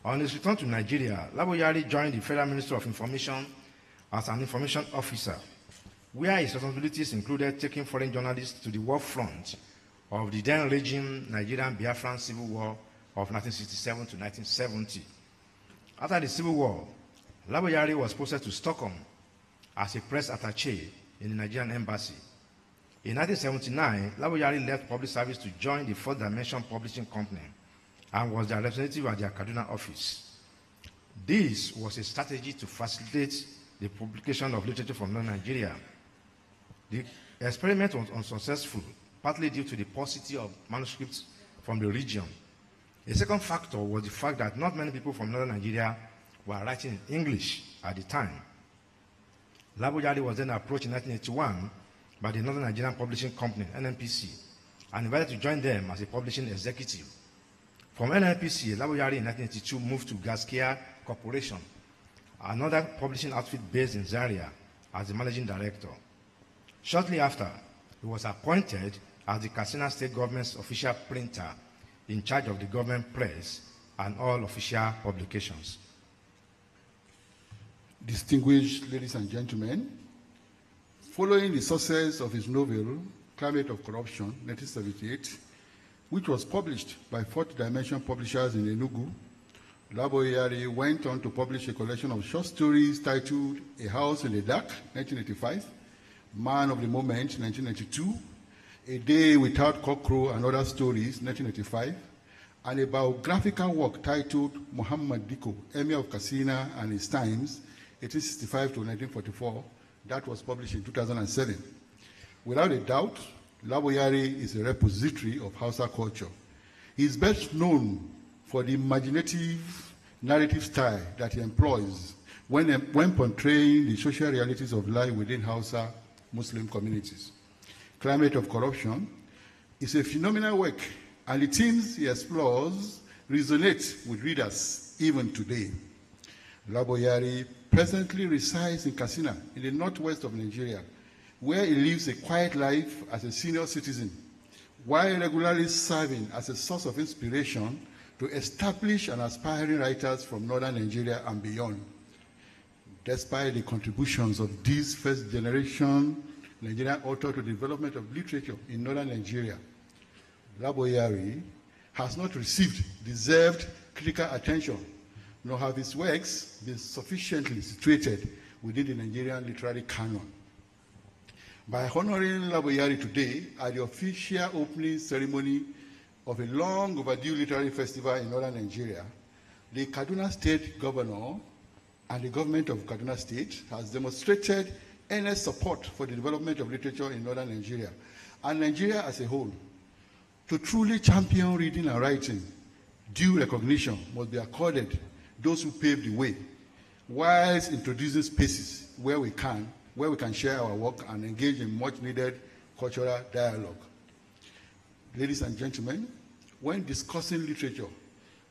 On his return to Nigeria, Laboyari joined the Federal Ministry of Information as an information officer, where his responsibilities included taking foreign journalists to the war front of the then-raging Nigerian Biafran Civil War of 1967 to 1970. After the Civil War, Laboyari was posted to Stockholm as a press attaché in the Nigerian embassy. In 1979, Laboyari left public service to join the Fourth Dimension Publishing Company and was their representative at their Kaduna office. This was a strategy to facilitate the publication of literature from Nigeria. The experiment was unsuccessful, partly due to the paucity of manuscripts from the region. A second factor was the fact that not many people from northern Nigeria were writing in English at the time. Laboyari was then approached in 1981 by the Northern Nigerian Publishing Company, NNPC, and invited to join them as a publishing executive. From NNPC, Laboyari in 1982 moved to Gaskia Corporation, another publishing outfit based in Zaria, as the managing director. Shortly after, he was appointed as the Katsina State Government's official printer in charge of the government press and all official publications. Distinguished ladies and gentlemen, following the success of his novel, Climate of Corruption, 1978, which was published by Fourth Dimension Publishers in Enugu, Laboyari went on to publish a collection of short stories titled A House in the Dark, 1985, Man of the Moment, 1992, A Day Without Cockcrow and Other Stories, 1985, and a biographical work titled Muhammad Diko, Emir of Katsina and His Times, 1865 to 1944, that was published in 2007. Without a doubt, Laboyari is a repository of Hausa culture. He is best known for the imaginative narrative style that he employs when portraying the social realities of life within Hausa Muslim communities. Climate of Corruption is a phenomenal work, and the themes he explores resonate with readers even today. Laboyari presently resides in Katsina, in the northwest of Nigeria, where he lives a quiet life as a senior citizen, while regularly serving as a source of inspiration to established and aspiring writers from northern Nigeria and beyond. Despite the contributions of these first-generation Nigerian authors to the development of literature in northern Nigeria, Laboyari has not received deserved critical attention, nor have his works been sufficiently situated within the Nigerian literary canon. By honoring Laboyari today at the official opening ceremony of a long overdue literary festival in northern Nigeria, the Kaduna State Governor and the government of Kaduna State has demonstrated earnest support for the development of literature in northern Nigeria and Nigeria as a whole. To truly champion reading and writing, due recognition must be accorded those who paved the way, whilst introducing spaces where we can share our work and engage in much needed cultural dialogue. Ladies and gentlemen, when discussing literature,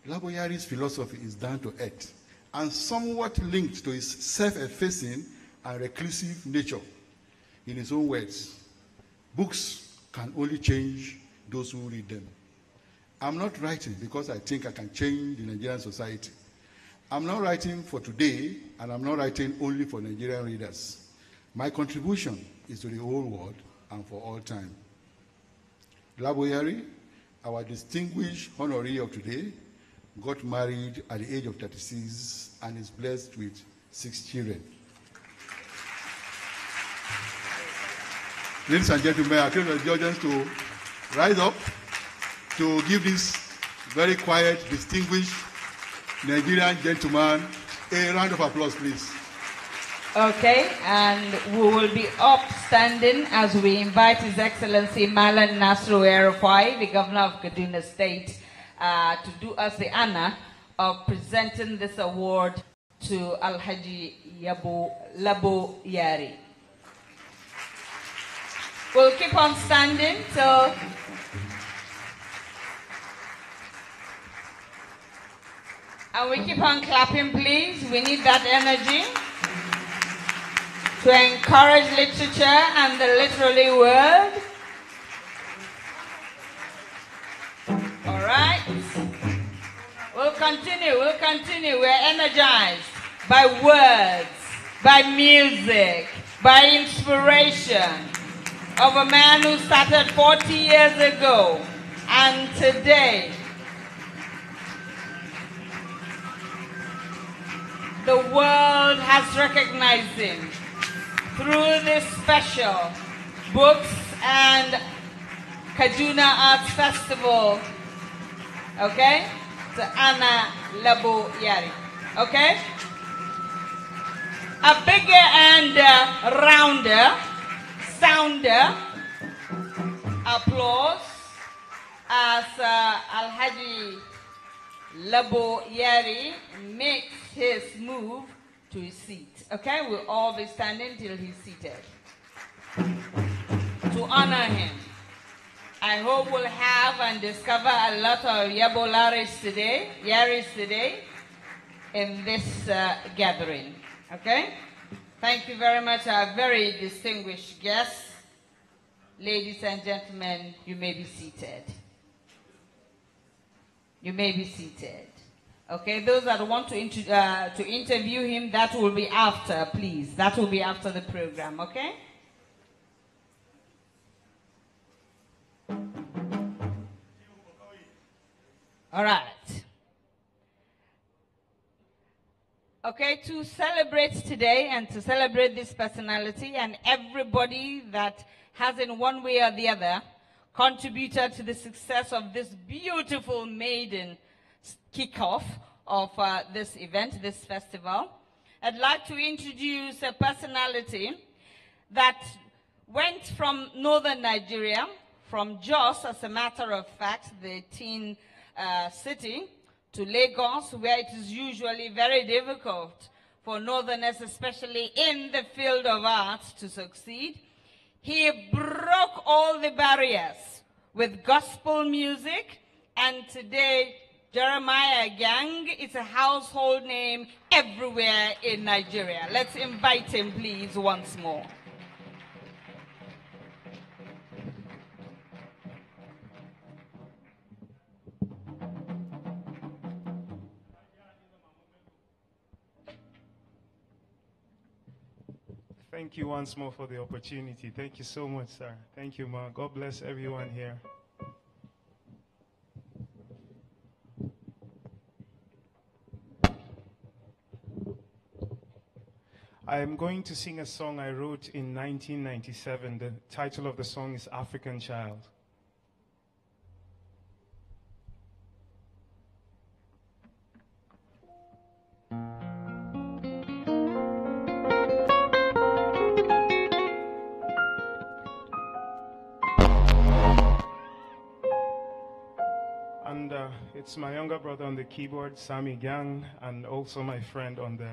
Laboyari's philosophy is down to earth and somewhat linked to his self-effacing and reclusive nature. In his own words, books can only change those who read them. I'm not writing because I think I can change the Nigerian society. I'm not writing for today, and I'm not writing only for Nigerian readers. My contribution is to the whole world and for all time. Laboyari, our distinguished honoree of today, got married at the age of 36 and is blessed with 6 children. Ladies and gentlemen, I claim the audience to rise up to give this very quiet, distinguished Nigerian gentleman a round of applause, please. Okay, and we will be up standing as we invite His Excellency Malan Nasru Erufai, the Governor of Kaduna State, to do us the honor of presenting this award to Alhaji Laboyari. We'll keep on standing till and we keep on clapping, please. We need that energy to encourage literature and the literary world. All right. We'll continue. We're energized by words, by music, by inspiration of a man who started 40 years ago. And today, the world has recognized him through this special Books and Kaduna Arts Festival. Okay? To Anna Labo Yari. Okay? A bigger and sounder applause as Alhaji Labo Yari makes his move to his seat. Okay? We'll all be standing till he's seated. To honor him. I hope we'll have and discover a lot of Yaris today in this gathering. Okay? Thank you very much, our very distinguished guests. Ladies and gentlemen, you may be seated. You may be seated. Okay, those that want to interview him, that will be after, please. That will be after the program, okay? All right. Okay, to celebrate today and to celebrate this personality and everybody that has in one way or the other contributed to the success of this beautiful maiden kickoff of this event, this festival, I'd like to introduce a personality that went from northern Nigeria, from Jos, as a matter of fact, the teen city, to Lagos, where it is usually very difficult for northerners, especially in the field of art, to succeed. He broke all the barriers with gospel music, and today Jeremiah Gang is a household name everywhere in Nigeria. Let's invite him, please, once more. Thank you once more for the opportunity. Thank you so much, sir. Thank you, Ma. God bless everyone here. I am going to sing a song I wrote in 1997. The title of the song is African Child. And it's my younger brother on the keyboard, Sammy Gang, and also my friend on the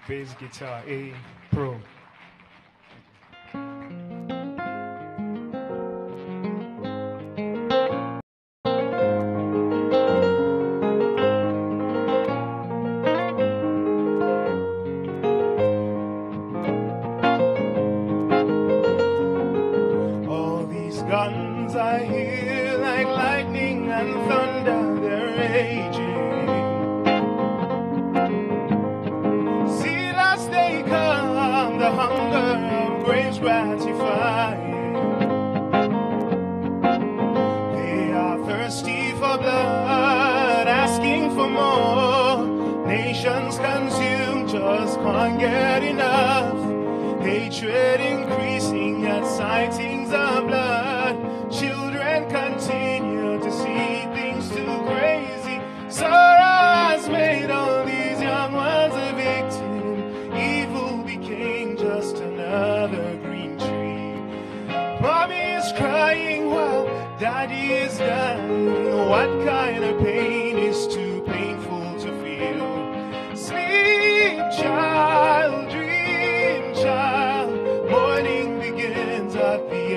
bass guitar, A Pro. All these guns I hear like lightning and thunder, they're raging. They come, the hunger of graves gratifying. They are thirsty for blood, asking for more. Nations consumed, just can't get enough. Hatred increasing at sightings of blood. Children continue to see things too crazy. Sorrow has made all these young ones a victim. Evil became just another green tree. Mommy is crying while daddy is dying. What kind of pain is too painful to feel? Sleep, child, dream, child. Morning begins at the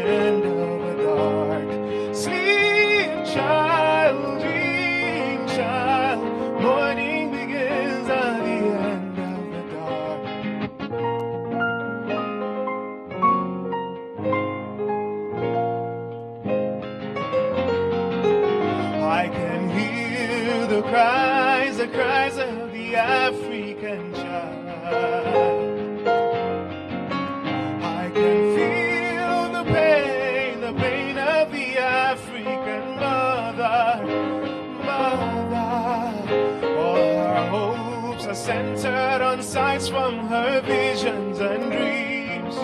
the cries of the African child. I can feel the pain of the African mother. All her hopes are centered on sights from her visions and dreams.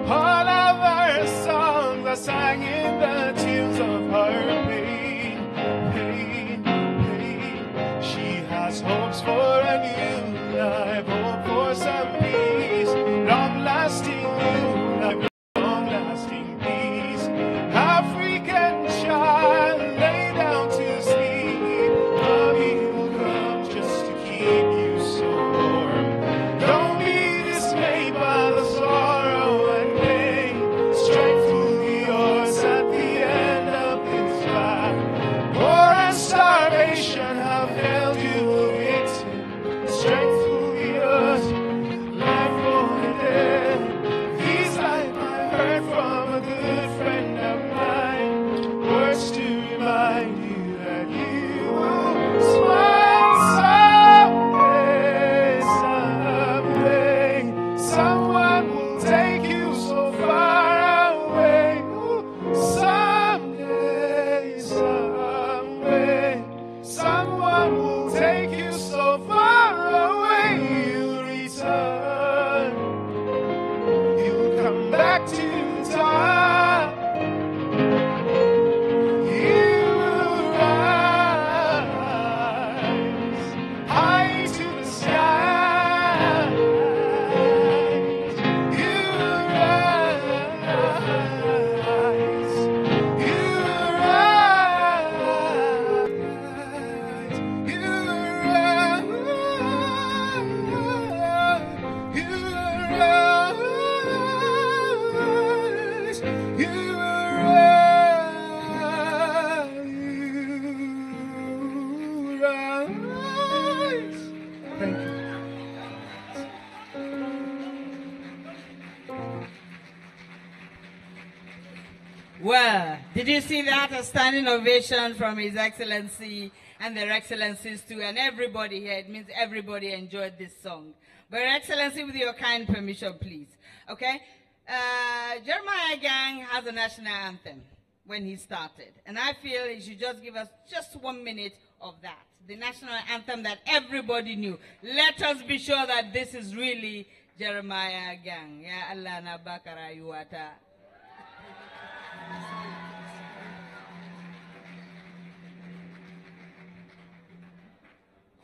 All of her songs are sang in the tunes of her pain. She has hopes for a new life, hope for some peace, long-lasting new life, long-lasting peace. African child, lay down to sleep. Mommy will come just to keep you so warm. Don't be dismayed by the sorrow and pain. Strength will be yours at the end of this fight. War and starvation have held you a victim. Strength will be yours, life for the dead. These life I heard from a good friend of mine. Words to remind you that you will smile someday. Someone will take you so far away. Someday, someone will take you so far away. You'll return. You'll come back to time. You will rise high to the skies. You will rise. You will rise. You will rise. You will rise. You will rise. Thank you. Well, did you see that? A standing ovation from His Excellency and their Excellencies too, and everybody here. It means everybody enjoyed this song. But Your Excellency, with your kind permission, please. Okay? Jeremiah Gang has a national anthem when he started. And I feel he should just give us just 1 minute of that. The national anthem that everybody knew. Let us be sure that this is really Jeremiah Gang. Ya Allah na bakara yuwata.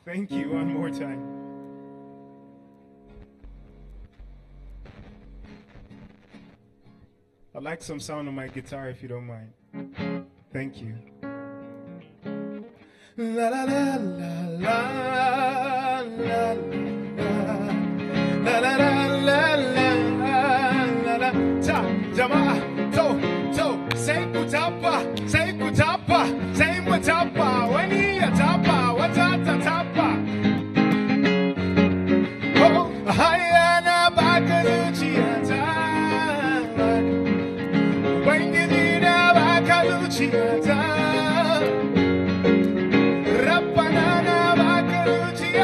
Thank you one more time. I'd like some sound on my guitar if you don't mind. Thank you. La la la la la la la la la la la. Ta jamaa to say kutapa say mutapa when he tapa watata tapa. Oh hayana bakazuchiata wengidina bakazuchiata rapanana bakazuchiata.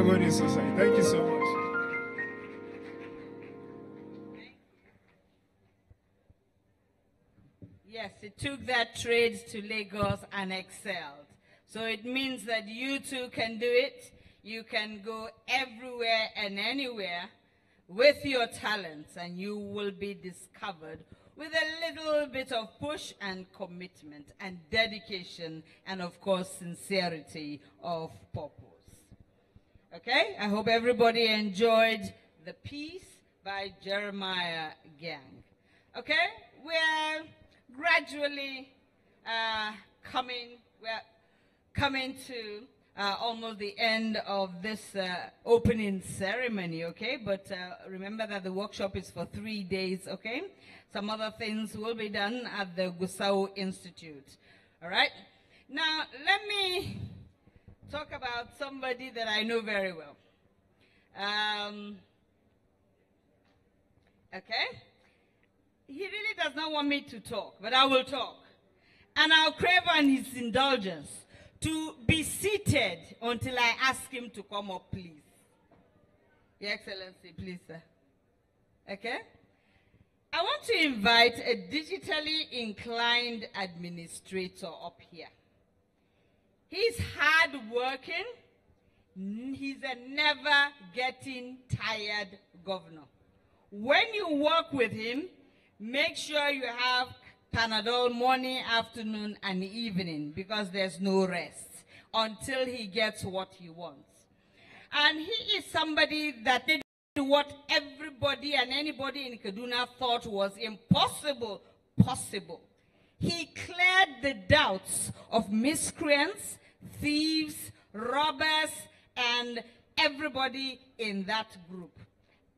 Nagode Society. Thank you so much. Yes, it took that trade to Lagos and excelled. So it means that you too can do it. You can go everywhere and anywhere with your talents, and you will be discovered with a little bit of push and commitment and dedication and, of course, sincerity of purpose. Okay? I hope everybody enjoyed the piece by Jeremiah Gang. Okay? We're gradually coming to almost the end of this opening ceremony, okay? But remember that the workshop is for 3 days, okay? Some other things will be done at the Gusau Institute, all right? Now, let me talk about somebody that I know very well. Okay? He really does not want me to talk, but I will talk. And I'll crave on his indulgence to be seated until I ask him to come up, please. Your Excellency, please, sir. Okay? I want to invite a digitally inclined administrator up here. He's hard-working. He's a never-getting tired governor. When you work with him, make sure you have Panadol morning, afternoon, and evening, because there's no rest until he gets what he wants. And he is somebody that did what everybody and anybody in Kaduna thought was impossible, possible. He cleared the doubts of miscreants, thieves, robbers, and everybody in that group.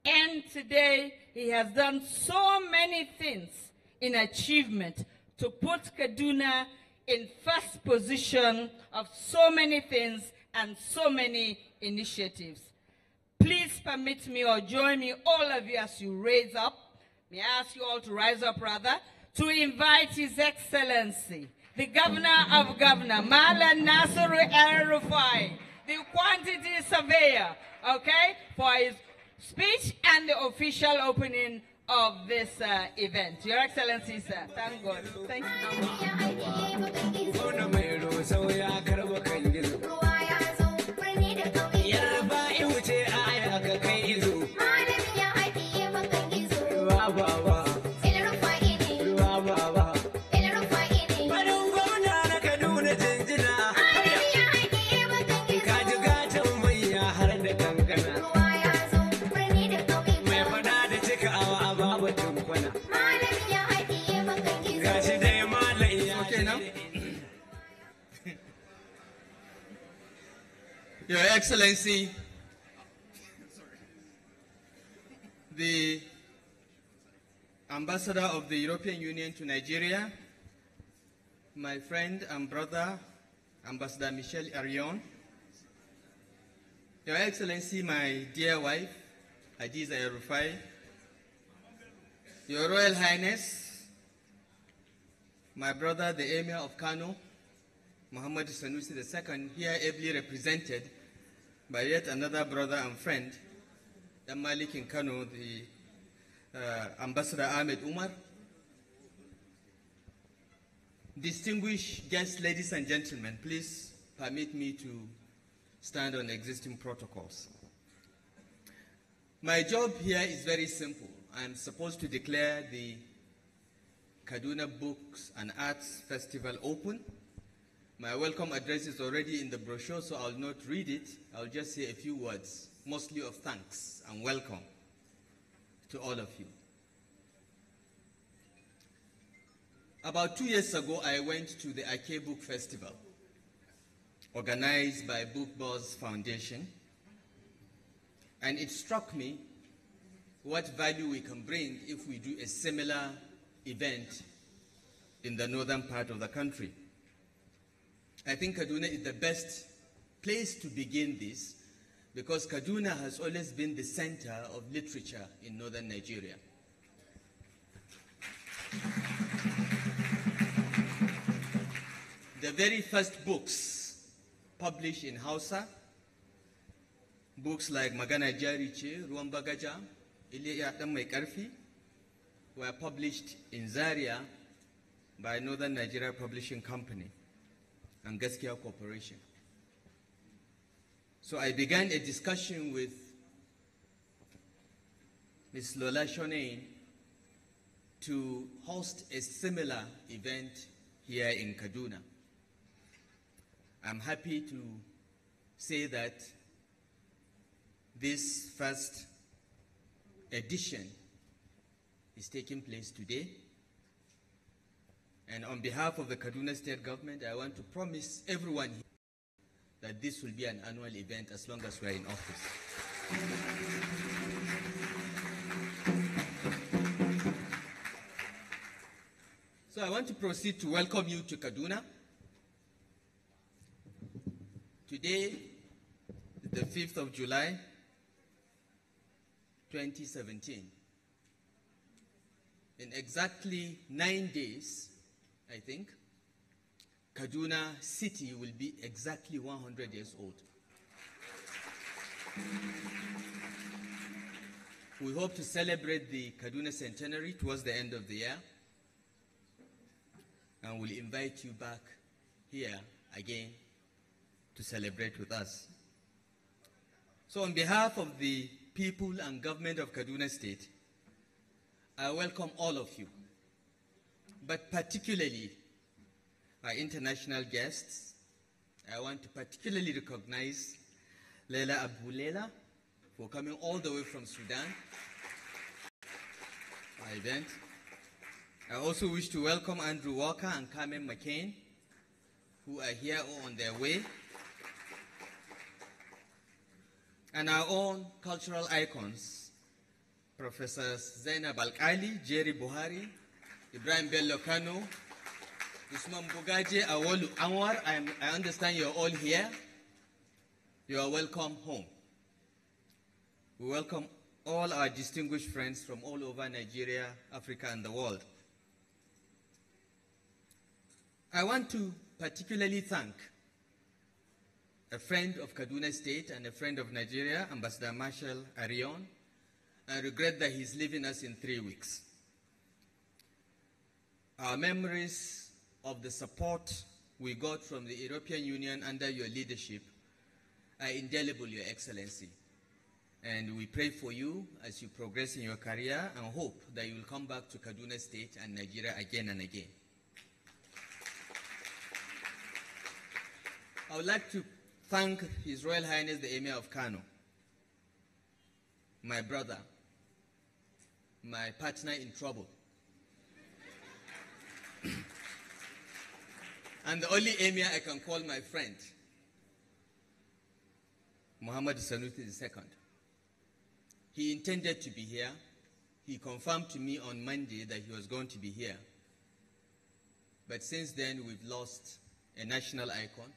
And today, he has done so many things in achievement to put Kaduna in first position of so many things and so many initiatives. Please permit me or join me, all of you, as you raise up. May I ask you all to rise up, rather, to invite His Excellency, the Governor of Governor, Mala Nasiru El-Rufai, the quantity surveyor, okay, for his speech and the official opening of this event. Your Excellency, sir. Thank God. Thank Your Excellency, the Ambassador of the European Union to Nigeria, my friend and brother, Ambassador Michel Arion, Your Excellency, my dear wife, Hadiza El-Rufai, Your Royal Highness, my brother, the Emir of Kano, Muhammad Sanusi II, here ably represented by yet another brother and friend, the Malik in Kano, the Ambassador Ahmed Umar. Distinguished guests, ladies and gentlemen, please permit me to stand on existing protocols. My job here is very simple. I'm supposed to declare the Kaduna Books and Arts Festival open. My welcome address is already in the brochure, so I'll not read it. I'll just say a few words, mostly of thanks and welcome to all of you. About 2 years ago, I went to the Ake Book Festival, organized by Book Buzz Foundation, and it struck me what value we can bring if we do a similar event in the northern part of the country. I think Kaduna is the best place to begin this because Kaduna has always been the center of literature in northern Nigeria. The very first books published in Hausa Books like Magana Jariche, Ruwan Bagaja, Iliya Dan Mai Karfi were published in Zaria by Northern Nigeria Publishing Company and Gaskiya Corporation. So I began a discussion with Ms. Lola Shonein to host a similar event here in Kaduna. I'm happy to say that this first edition is taking place today. And on behalf of the Kaduna State Government, I want to promise everyone here that this will be an annual event as long as we are in office. So I want to proceed to welcome you to Kaduna. Today is the 5th of July, 2017. In exactly 9 days, I think, Kaduna city will be exactly 100 years old. We hope to celebrate the Kaduna centenary towards the end of the year, and we'll invite you back here again to celebrate with us. So on behalf of the people and government of Kaduna State, I welcome all of you, but particularly our international guests. I want to particularly recognize Leila Abulela for coming all the way from Sudan for our event. I also wish to welcome Andrew Walker and Carmen McCain, who are here or on their way, and our own cultural icons, Professor Zainab Al-Ali, Jerry Buhari, Ibrahim Bello Kano, Usman Bugaje, Awolu Anwar. I understand you're all here. You are welcome home. We welcome all our distinguished friends from all over Nigeria, Africa, and the world. I want to particularly thank a friend of Kaduna State and a friend of Nigeria, Ambassador Marshall Arion. I regret that he's leaving us in 3 weeks. Our memories of the support we got from the European Union under your leadership are indelible, Your Excellency. And we pray for you as you progress in your career and hope that you will come back to Kaduna State and Nigeria again and again. I would like to thank His Royal Highness the Emir of Kano, my brother, my partner in trouble, and the only Emir I can call my friend, Muhammad Sanusi II. He intended to be here. He confirmed to me on Monday that he was going to be here. But since then, we've lost a national icon,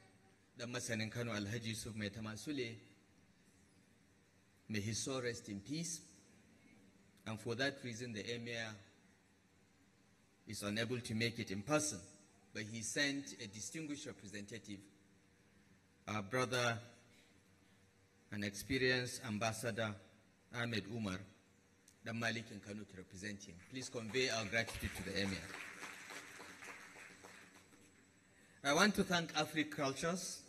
the Masanin Kano Alhaji Yusuf Metamasule. May his soul rest in peace. And for that reason, the Emir is unable to make it in person. But he sent a distinguished representative, our brother and experienced Ambassador Ahmed Umar, the Malik in Kano, to represent him. Please convey our gratitude to the Emir. I want to thank Africultures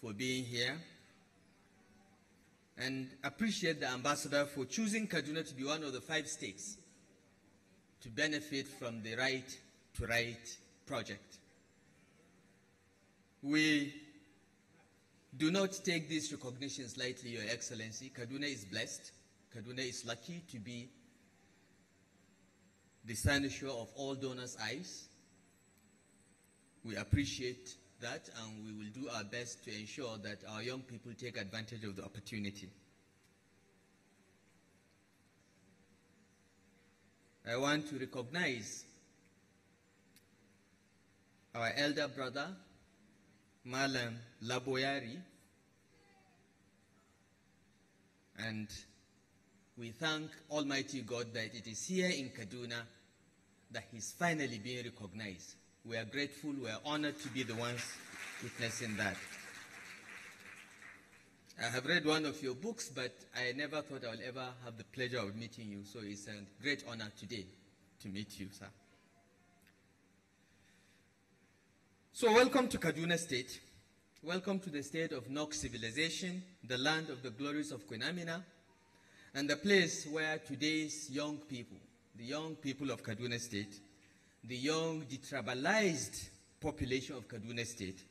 for being here and appreciate the Ambassador for choosing Kaduna to be one of the 5 states to benefit from the Right to Right project. We do not take these recognitions lightly, Your Excellency. Kaduna is blessed. Kaduna is lucky to be the cynosure of all donors' eyes. We appreciate that, and we will do our best to ensure that our young people take advantage of the opportunity. I want to recognize our elder brother, Malam Laboyari, and we thank Almighty God that it is here in Kaduna that he's finally being recognized. We are grateful, we are honored to be the ones witnessing that. I have read one of your books, but I never thought I would ever have the pleasure of meeting you. So it's a great honor today to meet you, sir. So welcome to Kaduna State. Welcome to the state of Nok civilization, the land of the glories of Queen Amina, and the place where today's young people, the young people of Kaduna State, the young detribalized population of Kaduna State,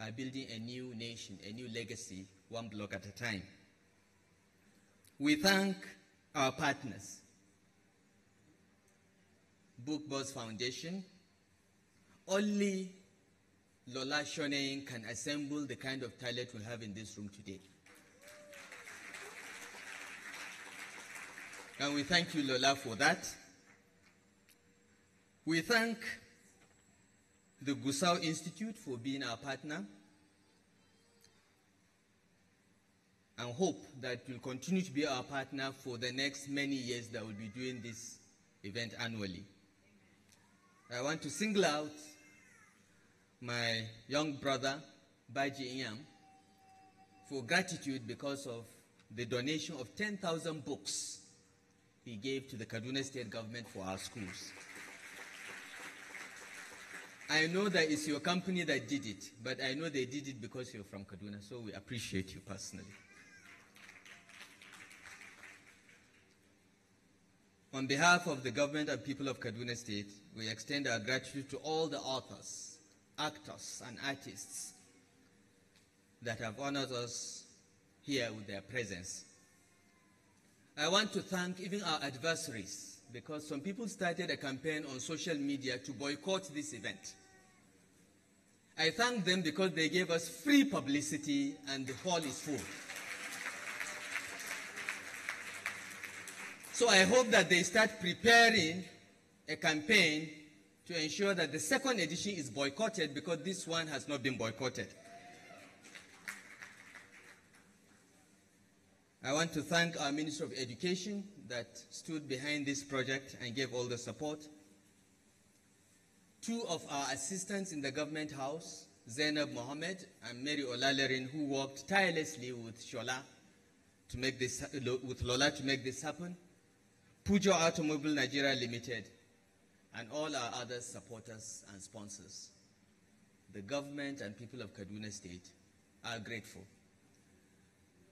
are building a new nation, a new legacy, one block at a time. We thank our partners, Book Boss Foundation. Only Lola Shonein can assemble the kind of talent we have in this room today. And we thank you, Lola, for that. We thank the Gusau Institute for being our partner, and hope that will continue to be our partner for the next many years that we'll be doing this event annually. I want to single out my young brother, Baji Inyam, for gratitude because of the donation of 10,000 books he gave to the Kaduna State government for our schools. I know that it's your company that did it, but I know they did it because you're from Kaduna, so we appreciate you personally. On behalf of the government and people of Kaduna State, we extend our gratitude to all the authors, actors, and artists that have honored us here with their presence. I want to thank even our adversaries, because some people started a campaign on social media to boycott this event. I thank them because they gave us free publicity and the hall is full. So I hope that they start preparing a campaign to ensure that the second edition is boycotted, because this one has not been boycotted. I want to thank our Minister of Education that stood behind this project and gave all the support. Two of our assistants in the government house, Zainab Mohammed and Mary Olalerin, who worked tirelessly with Shola to make this, with Lola to make this happen. Pujo Automobile Nigeria Limited, and all our other supporters and sponsors. The government and people of Kaduna State are grateful.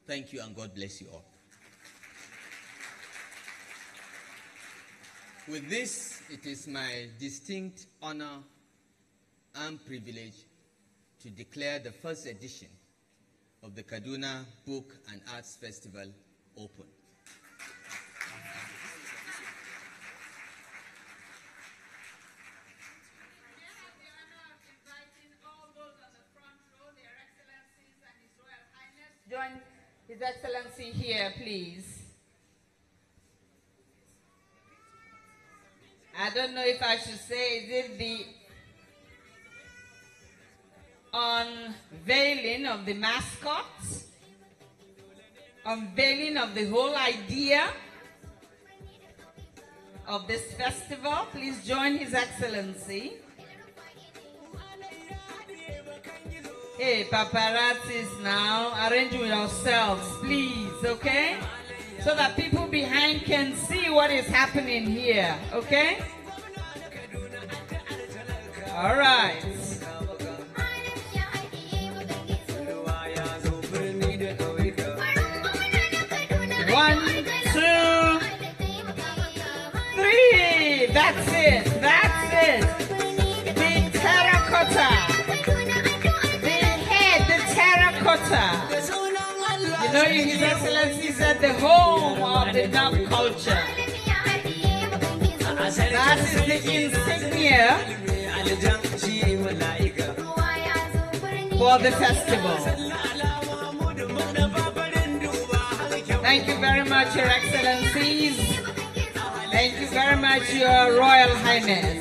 Thank you, and God bless you all. With this, it is my distinct honor and privilege to declare the first edition of the Kaduna Book and Arts Festival open. Join His Excellency here, please. I don't know if I should say, is it the unveiling of the mascots? Unveiling of the whole idea of this festival? Please join His Excellency. Hey, paparazzis now, arrange yourselves, please, okay? So that people behind can see what is happening here, okay? All right. 1, 2, 3. That's it. That's it. The terracotta. You know, His Excellency said the home of the Nok culture. That is the insignia for the festival. Thank you very much, Your Excellencies. Thank you very much, Your Royal Highness.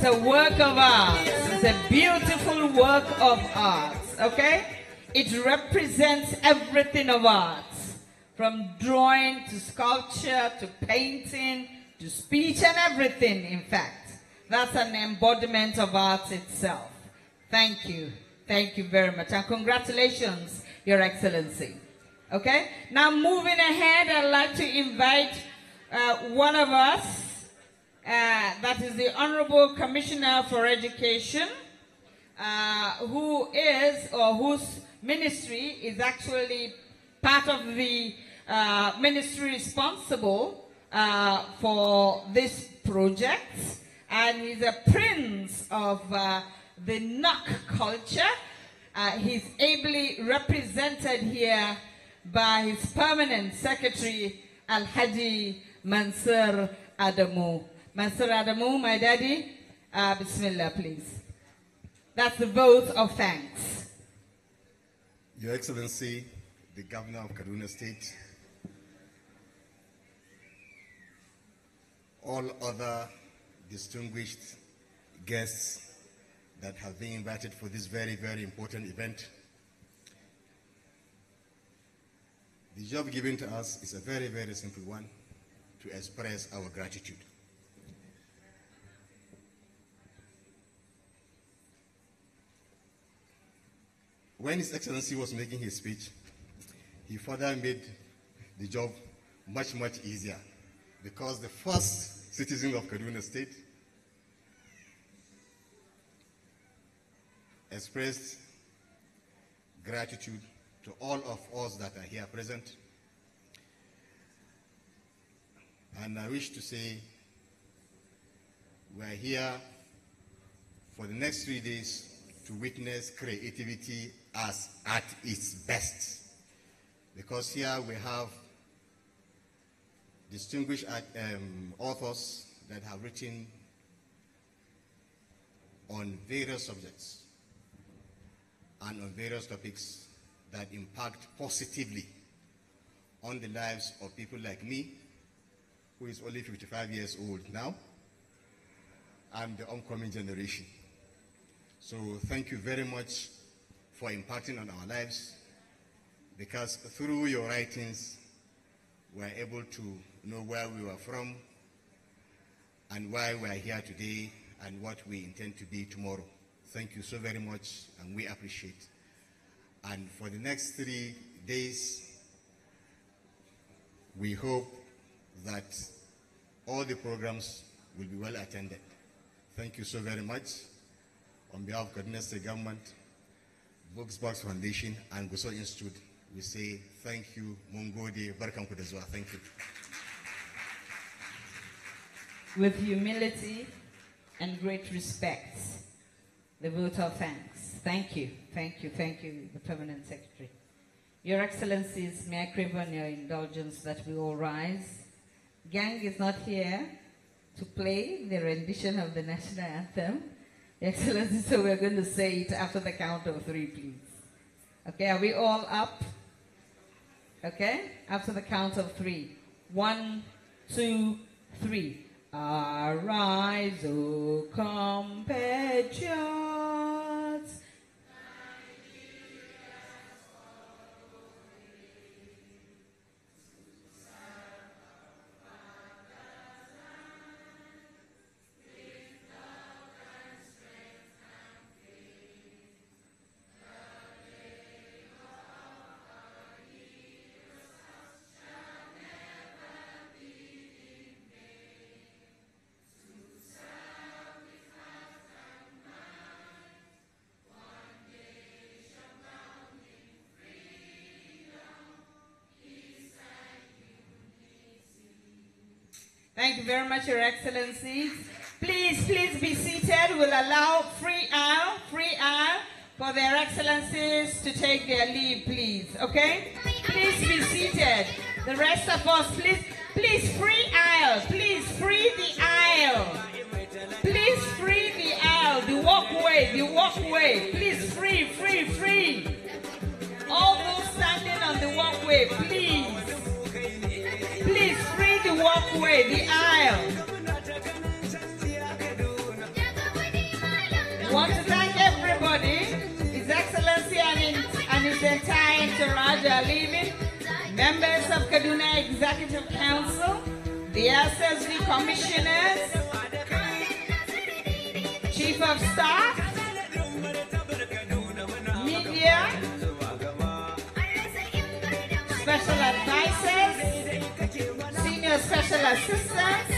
It's a work of art. It's a beautiful work of art, okay? It represents everything of art, from drawing to sculpture to painting to speech and everything, in fact. That's an embodiment of art itself. Thank you. Thank you very much. And congratulations, Your Excellency. Okay? Now moving ahead, I'd like to invite one of us, that is the Honorable Commissioner for Education, who is, or whose ministry is actually part of the ministry responsible for this project. And he's a prince of the Nok culture. He's ably represented here by his permanent secretary, Al-Haji Mansur Adamu. Mansur Adamu, my daddy, Bismillah, please. That's the vote of thanks. Your Excellency, the Governor of Kaduna State, all other distinguished guests that have been invited for this very, very important event. The job given to us is a very, very simple one, to express our gratitude. When His Excellency was making his speech, he further made the job much, much easier, because the first citizen of Kaduna State expressed gratitude to all of us that are here present. And I wish to say we are here for the next 3 days to witness creativity as at its best. Because here we have distinguished authors that have written on various subjects and on various topics that impact positively on the lives of people like me, who is only 55 years old now, and the oncoming generation. So thank you very much for impacting on our lives, because through your writings, we are able to know where we were from and why we are here today and what we intend to be tomorrow. Thank you so very much, and we appreciate. And for the next 3 days, we hope that all the programs will be well attended. Thank you so very much. On behalf of Kaduna State Government, Books Box Foundation, and Gusau Institute, we say thank you, Mungode, Barkanku da zuwa. Thank you. With humility and great respect, the vote of thanks. Thank you, thank you, thank you, the Permanent Secretary. Your Excellencies, may I crave on your indulgence that we all rise. Gang is not here to play the rendition of the national anthem. Your Excellency, so we're going to say it after the count of 3, please. Okay, are we all up? Okay, after the count of 3. 1, 2, 3. Arise, O compatriots. Thank you very much, Your Excellencies. Please, please be seated. We'll allow free aisle for their Excellencies to take their leave, please. Okay? Please be seated. The rest of us, please free aisle. Please free the aisle. Please free the aisle. The walkway. Please free. All those standing on the walkway, please. Please free the walkway, the aisle. Kaduna Executive Council, the SSD Commissioners, Chief of Staff, media, special advisors, senior special assistants,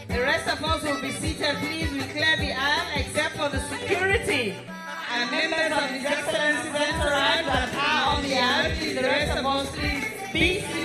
the rest of us will be seated. Please, we clear the aisle except for the security and members of His Excellency's entourage that are on the aisle. Please, the rest of us, please be seated.